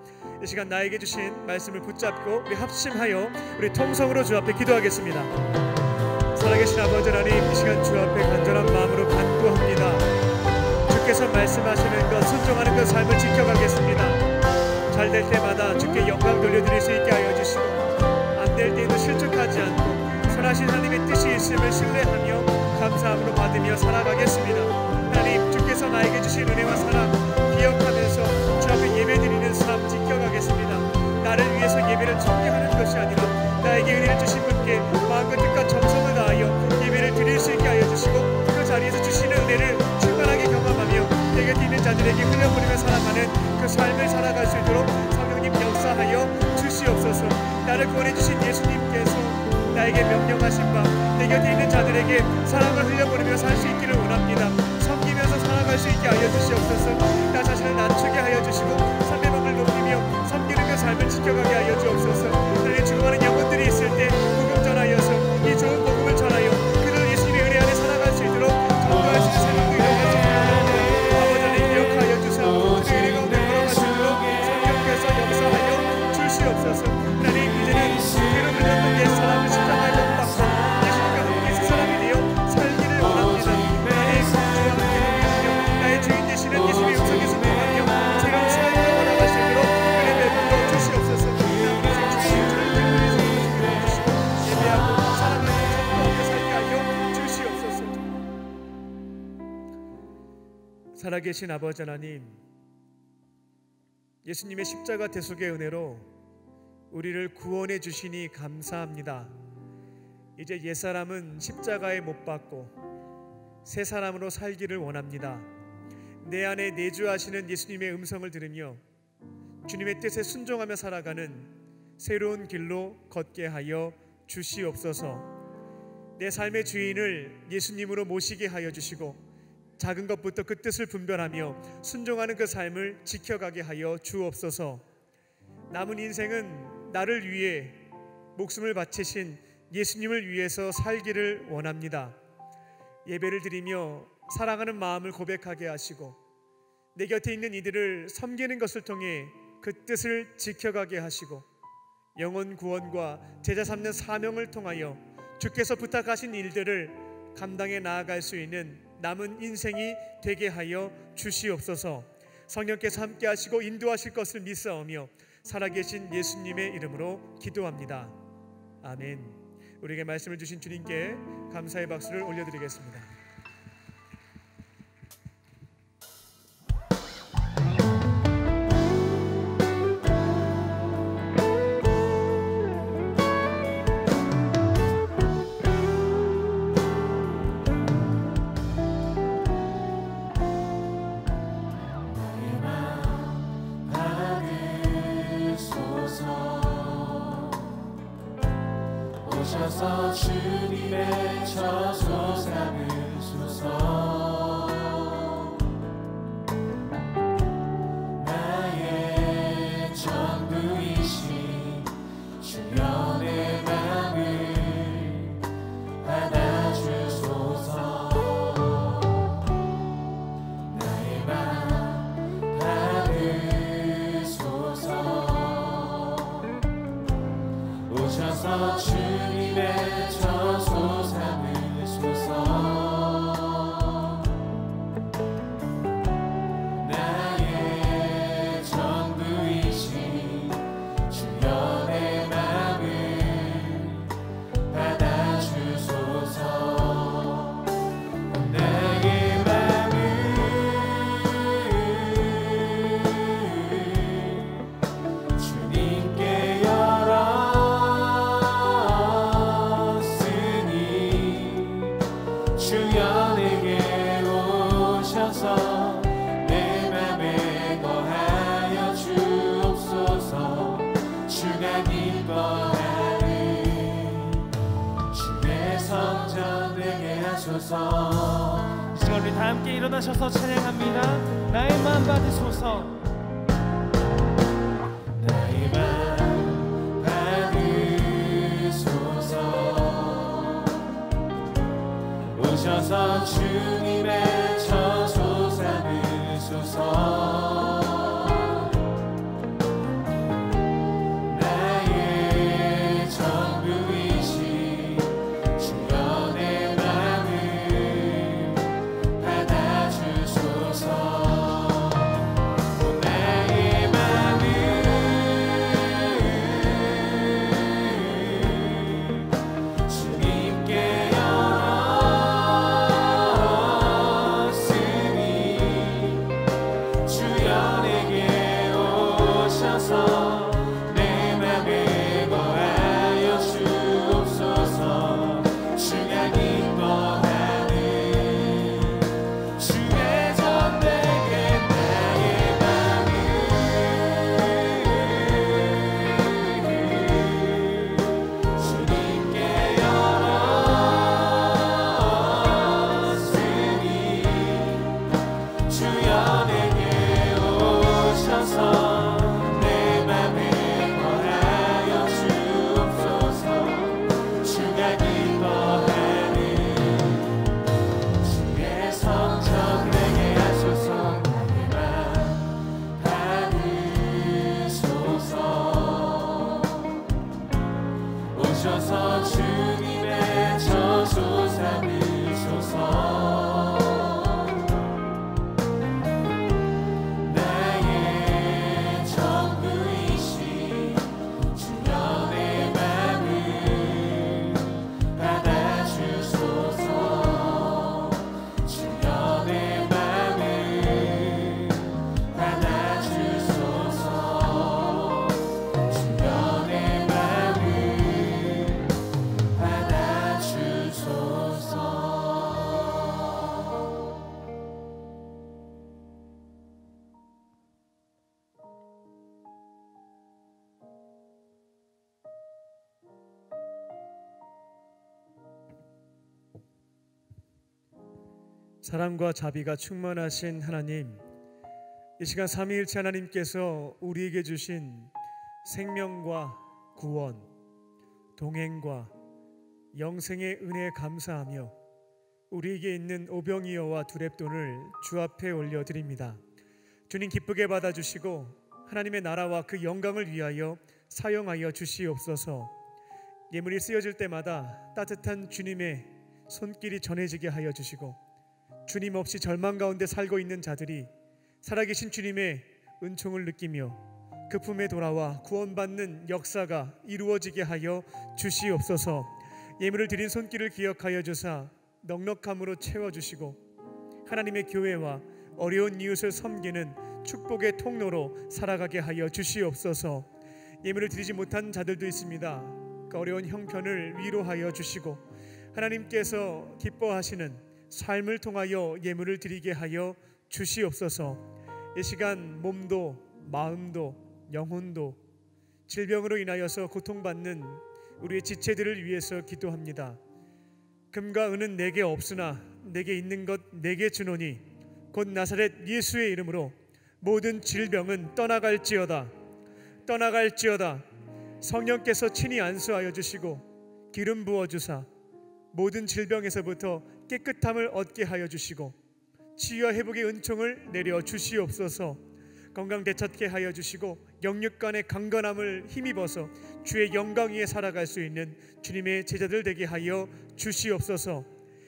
이 시간 나에게 주신 말씀을 붙잡고 우리 합심하여 우리 통성으로 주 앞에 기도하겠습니다. 살아계신 아버지 하나님, 이 시간 주 앞에 간절한 마음으로 간구합니다. 주께서 말씀하시는 것, 순종하는 것 삶을 지켜가겠습니다. 잘 될 때마다 주께 영광 돌려드릴 수 있게 하여 주시고, 될 때에도 실족하지 않고 선하신 하나님의 뜻이 있음을 신뢰하며 감사함으로 받으며 살아가겠습니다. 하나님, 주께서 나에게 주신 은혜와 사랑 기억하면서 주 앞에 예배드리는 삶 지켜가겠습니다. 나를 위해서 예배를 청리하는 것이 아니라 나에게 은혜를 주신 분께 마음과 뜻과 정성을 다하여 예배를 드릴 수 있게 하여 주시고, 그 자리에서 주시는 은혜를 충만하게 경험하며 내 곁에 있는 자들에게 흘려보내며 살아가는 그 삶을 살아갈 수 있도록 성령님 역사하여 주시옵소서. 나를 구원해 주신 예수님께서 나에게 명령하신 바 내 곁에 있는 자들에게 사랑을 흘려보내며 살 수 있기를 원합니다. 섬기면서 살아갈 수 있게 하여 주시옵소서. 나 자신을 낮추게 하여 주시고 상대방을 높이며 섬기는 그 삶을 지켜가게 하여 주옵소서. 하나님, 죽어가는 영혼들이 있을 때 복음 전하여서 이 좋은 복음을 전하여 그들 예수님의 은혜 안에 살아갈 수 있도록 전도할 수 있는 새로운 일을 가져옵니다. 아버지 하나님, 기억하여 주사 그 은혜 가운데 걸어가시도록 성령께서 역사하여 주시옵소서. 하나님, 이제는 죄로 물렸던 옛 사람을 십자가에 못 박고 예수님과 함께 새 사람이 되어 살기를 원합니다. 하나님, 주와 함께 동행하며 나의 주인 되시는 예수님의 음성에 순종하며 새로운 삶을 걸어갈 수 있도록 은혜 베풀어 주시옵소서. 인생 주의 주를 기쁘게 주시고 예배하고 사랑하며 선포하며 살게 하여 주시옵소서. 살아계신 아버지 하나님, 예수님의 십자가 대속의 은혜로 우리를 구원해 주시니 감사합니다. 이제 옛사람은 십자가에 못 박고 새 사람으로 살기를 원합니다. 내 안에 내주하시는 예수님의 음성을 들으며 주님의 뜻에 순종하며 살아가는 새로운 길로 걷게 하여 주시옵소서. 내 삶의 주인을 예수님으로 모시게 하여 주시고 작은 것부터 그 뜻을 분별하며 순종하는 그 삶을 지켜가게 하여 주옵소서. 남은 인생은 나를 위해 목숨을 바치신 예수님을 위해서 살기를 원합니다. 예배를 드리며 사랑하는 마음을 고백하게 하시고 내 곁에 있는 이들을 섬기는 것을 통해 그 뜻을 지켜가게 하시고 영혼 구원과 제자 삼는 사명을 통하여 주께서 부탁하신 일들을 감당해 나아갈 수 있는 남은 인생이 되게 하여 주시옵소서. 성령께서 함께 하시고 인도하실 것을 믿사오며 살아계신 예수님의 이름으로 기도합니다. 아멘. 우리에게 말씀을 주신 주님께 감사의 박수를 올려드리겠습니다. 오셔서 주님의 저소 삼으소서. 나의 전부이신 주님의 마음을 받아주소서. 내 오셔서 주님의 처소 삼으소서. 나의 전부이신 주여 내 맘을 받아주소서. 나의 맘을 주님께 열었으니 주여 내게 오셔서 내 맘에 거하여 주옵소서. 주가 기뻐하는 주의 성전 되게 하소서. 시간 우리 다 함께 일어나셔서 찬양합니다. 나의 마음 받으소서. 나의 맘 받으소서. 오셔서 주님의 처소 삼으소서. 나의 전부이신 주여 내 맘을 받아주소서. 나의 맘을 주님께 열었으니 주여 내게 오셔서 내 맘에 거하여 주옵소서. 주가 기뻐하는 주의 전 내게 나의 맘을 주님께 열었으니 주여 내게 오셔서 내 맘에 거하여 주옵소서. 주가 기뻐하는 주의 성전 되게 하소서. 나의 맘 받으소서. 오셔서 주님의 처소 삼으소서. 나의 전부이신 주여 내 맘을 받아주소서. 주여 내 맘을 받아주소서. 주여 내 맘을 받아주소서. 사랑과 자비가 충만하신 하나님, 이 시간 삼위일체 하나님께서 우리에게 주신 생명과 구원, 동행과 영생의 은혜에 감사하며 우리에게 있는 오병이어와 두렙돈을 주 앞에 올려드립니다. 주님 기쁘게 받아주시고 하나님의 나라와 그 영광을 위하여 사용하여 주시옵소서. 예물이 쓰여질 때마다 따뜻한 주님의 손길이 전해지게 하여 주시고 주님 없이 절망 가운데 살고 있는 자들이 살아계신 주님의 은총을 느끼며 그 품에 돌아와 구원받는 역사가 이루어지게 하여 주시옵소서. 예물을 드린 손길을 기억하여 주사 넉넉함으로 채워주시고 하나님의 교회와 어려운 이웃을 섬기는 축복의 통로로 살아가게 하여 주시옵소서. 예물을 드리지 못한 자들도 있습니다. 그 어려운 형편을 위로하여 주시고 하나님께서 기뻐하시는 삶을 통하여 예물을 드리게 하여 주시옵소서. 이 시간 몸도 마음도 영혼도 질병으로 인하여서 고통받는 우리의 지체들을 위해서 기도합니다. 금과 은은 내게 없으나 내게 있는 것 내게 주노니 곧 나사렛 예수의 이름으로 모든 질병은 떠나갈지어다. 떠나갈지어다. 성령께서 친히 안수하여 주시고 기름 부어주사 모든 질병에서부터 깨끗함을 얻게 하여 주시고 치유와 회복의 은총을 내려 주시옵소서. 건강 되찾게 하여 주시고 영육간의 강건함을 힘입어서 주의 영광 위에 살아갈 수 있는 주님의 제자들 되게 하여 주시옵소서.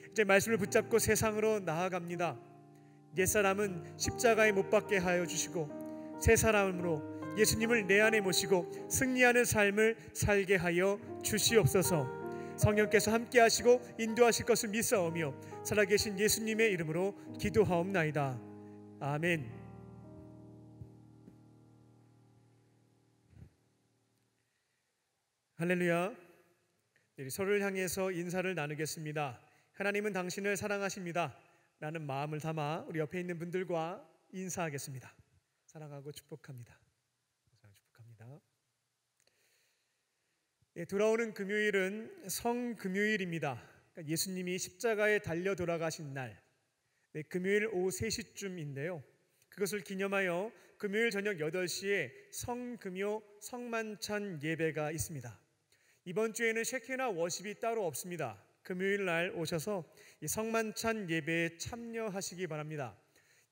이제 말씀을 붙잡고 세상으로 나아갑니다. 옛사람은 십자가에 못 박게 하여 주시고 새 사람으로 예수님을 내 안에 모시고 승리하는 삶을 살게 하여 주시옵소서. 성령께서 함께 하시고 인도하실 것을 믿사오며 살아계신 예수님의 이름으로 기도하옵나이다. 아멘. 할렐루야. 서로를 향해서 인사를 나누겠습니다. 하나님은 당신을 사랑하십니다 라는 마음을 담아 우리 옆에 있는 분들과 인사하겠습니다. 사랑하고 축복합니다. 축복합니다. 돌아오는 금요일은 성금요일입니다. 그러니까 예수님이 십자가에 달려 돌아가신 날, 금요일 오후 3시쯤인데요. 그것을 기념하여 금요일 저녁 8시에 성금요 성만찬 예배가 있습니다. 이번 주에는 쉐케나 워십이 따로 없습니다. 금요일 날 오셔서 이 성만찬 예배에 참여하시기 바랍니다.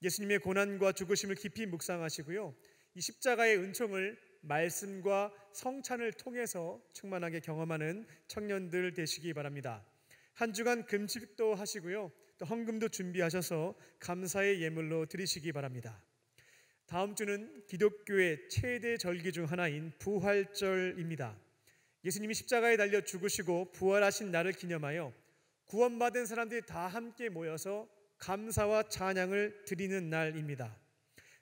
예수님의 고난과 죽으심을 깊이 묵상하시고요, 이 십자가의 은총을 말씀과 성찬을 통해서 충만하게 경험하는 청년들 되시기 바랍니다. 한 주간 금식도 하시고요, 또 헌금도 준비하셔서 감사의 예물로 드리시기 바랍니다. 다음 주는 기독교의 최대 절기 중 하나인 부활절입니다. 예수님이 십자가에 달려 죽으시고 부활하신 날을 기념하여 구원받은 사람들이 다 함께 모여서 감사와 찬양을 드리는 날입니다.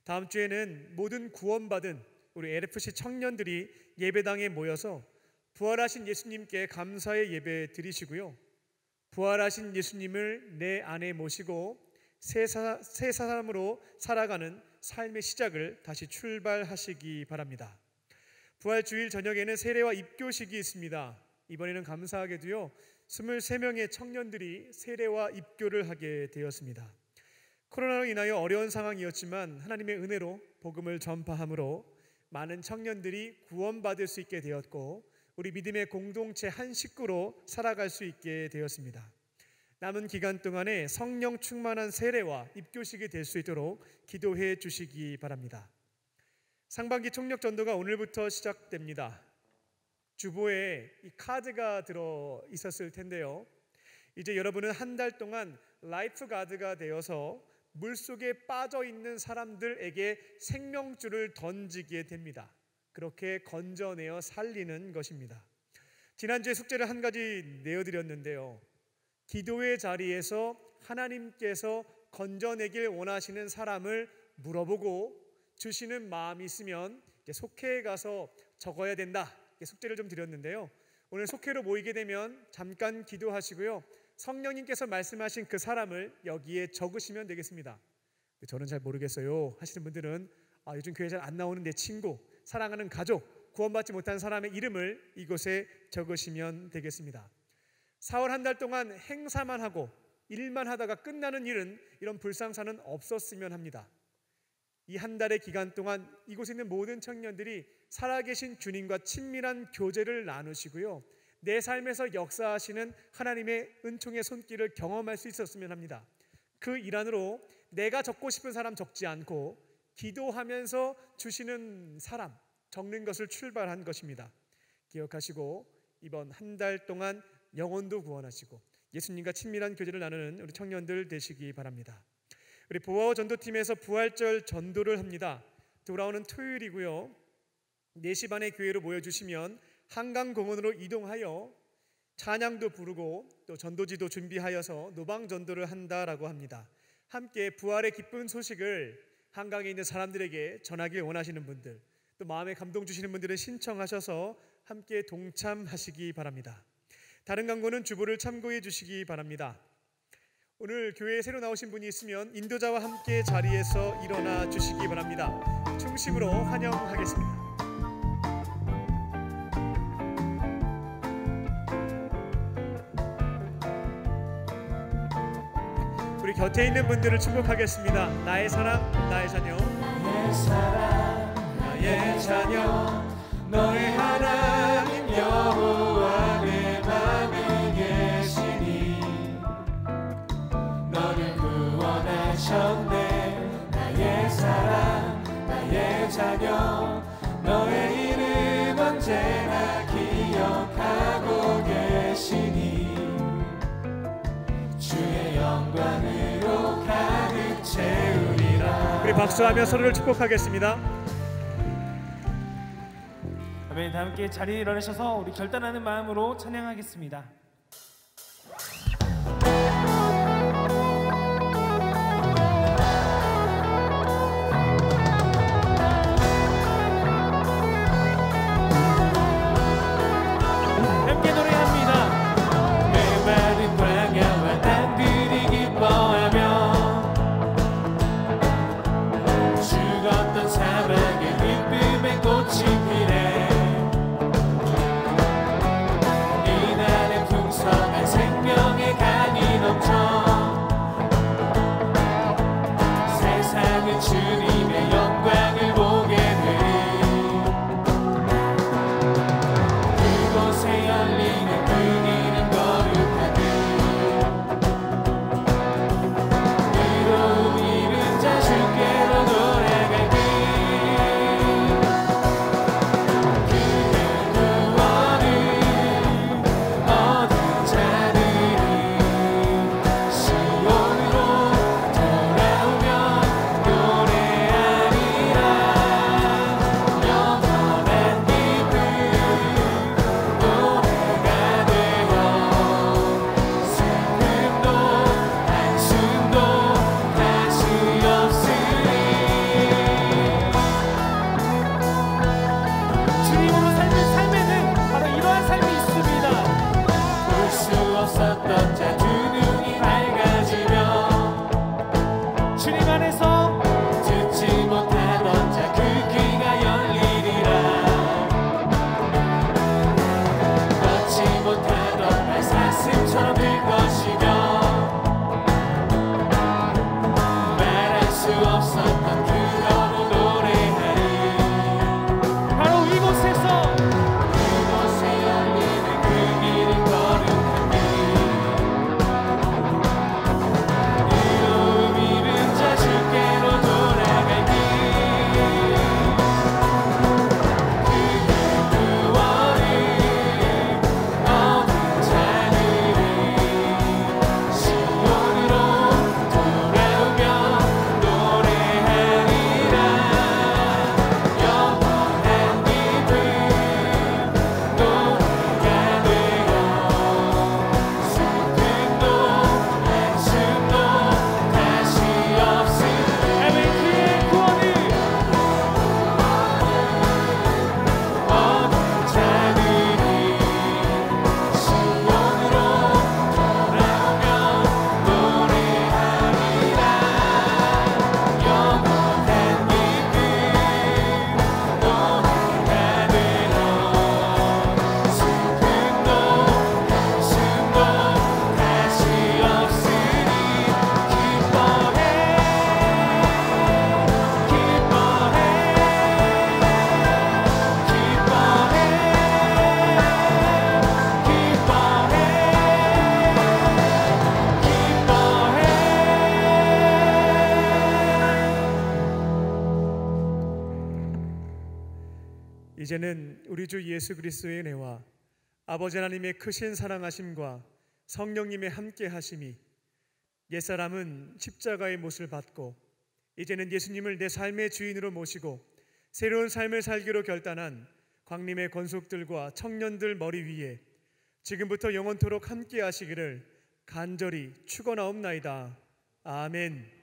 다음 주에는 모든 구원받은 우리 LFC 청년들이 예배당에 모여서 부활하신 예수님께 감사의 예배 드리시고요, 부활하신 예수님을 내 안에 모시고 새 사람으로 살아가는 삶의 시작을 다시 출발하시기 바랍니다. 부활주일 저녁에는 세례와 입교식이 있습니다. 이번에는 감사하게도요 23명의 청년들이 세례와 입교를 하게 되었습니다. 코로나로 인하여 어려운 상황이었지만 하나님의 은혜로 복음을 전파함으로 많은 청년들이 구원받을 수 있게 되었고 우리 믿음의 공동체 한 식구로 살아갈 수 있게 되었습니다. 남은 기간 동안에 성령 충만한 세례와 입교식이 될 수 있도록 기도해 주시기 바랍니다. 상반기 총력 전도가 오늘부터 시작됩니다. 주보에 이 카드가 들어 있었을 텐데요, 이제 여러분은 한 달 동안 라이프 가드가 되어서 물속에 빠져 있는 사람들에게 생명줄을 던지게 됩니다. 그렇게 건져내어 살리는 것입니다. 지난주에 숙제를 한 가지 내어드렸는데요, 기도의 자리에서 하나님께서 건져내길 원하시는 사람을 물어보고 주시는 마음이 있으면 속회에 가서 적어야 된다, 숙제를 좀 드렸는데요, 오늘 속회로 모이게 되면 잠깐 기도하시고요, 성령님께서 말씀하신 그 사람을 여기에 적으시면 되겠습니다. 저는 잘 모르겠어요 하시는 분들은 요즘 교회 잘 안 나오는 내 친구, 사랑하는 가족, 구원받지 못한 사람의 이름을 이곳에 적으시면 되겠습니다. 4월 한 달 동안 행사만 하고 일만 하다가 끝나는 일은 이런 불상사는 없었으면 합니다. 이 한 달의 기간 동안 이곳에 있는 모든 청년들이 살아계신 주님과 친밀한 교제를 나누시고요, 내 삶에서 역사하시는 하나님의 은총의 손길을 경험할 수 있었으면 합니다. 그 일환으로 내가 적고 싶은 사람 적지 않고 기도하면서 주시는 사람 적는 것을 출발한 것입니다. 기억하시고 이번 한 달 동안 영혼도 구원하시고 예수님과 친밀한 교제를 나누는 우리 청년들 되시기 바랍니다. 우리 보아워 전도팀에서 부활절 전도를 합니다. 돌아오는 토요일이고요, 4시 반에 교회로 모여주시면 한강공원으로 이동하여 찬양도 부르고 또 전도지도 준비하여서 노방전도를 한다라고 합니다. 함께 부활의 기쁜 소식을 한강에 있는 사람들에게 전하길 원하시는 분들, 또 마음에 감동 주시는 분들은 신청하셔서 함께 동참하시기 바랍니다. 다른 광고는 주보를 참고해 주시기 바랍니다. 오늘 교회에 새로 나오신 분이 있으면 인도자와 함께 자리에서 일어나 주시기 바랍니다. 중심으로 환영하겠습니다. 우리 곁에 있는 분들을 축복하겠습니다. 나의 사랑, 나의 자녀, 나의 사랑, 나의 자녀, 너의 하나님 여호와 내 맘에 계시니 너를 구원하셨네. 나의 사랑, 나의 너의 이름 언제나 기억하고 계시니 주의 영광으로 가득 채우리라. 우리 박수하며 서로를 축복하겠습니다. 아멘. 다 함께 자리에 일어나셔서 우리 결단하는 마음으로 찬양하겠습니다. 함께 노래합니다. 메마른 광야와 땅들이 기뻐하며 죽었던 사막에 기쁨의 꽃이 피네. 이날의 풍성한 생명의 강이 넘쳐 세상은 주님의 영광을 보게 되리. 그곳에 열리는 그 길은 거룩하니 의로움 잃은 자 주께로 돌아가니 그의 구원을 얻은 자들이 시온으로 돌아오며 노래하리라. 영원한 기쁨 노래가 되어 슬픔도 한숨도 다시 없으리. 주님으로 삶은 삶에는 바로 이러한 삶이 있습니다. 볼 수 없었던 자 두 눈이 밝아지며 주님 안에서 듣지 못하던 자 그 귀가 열리리라. 걷지 못하던 발 사슴처럼 될 것이며 말할 수 없었던 그러로 노래하리. 바로 이곳에서 그곳에 열리는 그 길은 거룩하니 의로움 잃은 자 주께로 돌아가니 그의 구원을 얻은 자들이 시온으로 돌아오며 노래하리라. 영원한 기쁨 노래가 되어 슬픔도 한숨도 다시 없으리. 아멘. 그의 구원을 얻은 자들이 시온으로 돌아오며 노래하리라. 영원한 기쁨 노래가 되어 슬픔도 한숨도 다시 없으리. 기뻐해 이제는 우리 주 예수 그리스도의 은혜와 아버지 하나님의 크신 사랑하심과 성령님의 함께 하심이, 옛사람은 십자가의 못을 받고 이제는 예수님을 내 삶의 주인으로 모시고 새로운 삶을 살기로 결단한 광림의 권속들과 청년들 머리 위에 지금부터 영원토록 함께 하시기를 간절히 축원하옵나이다. 아멘.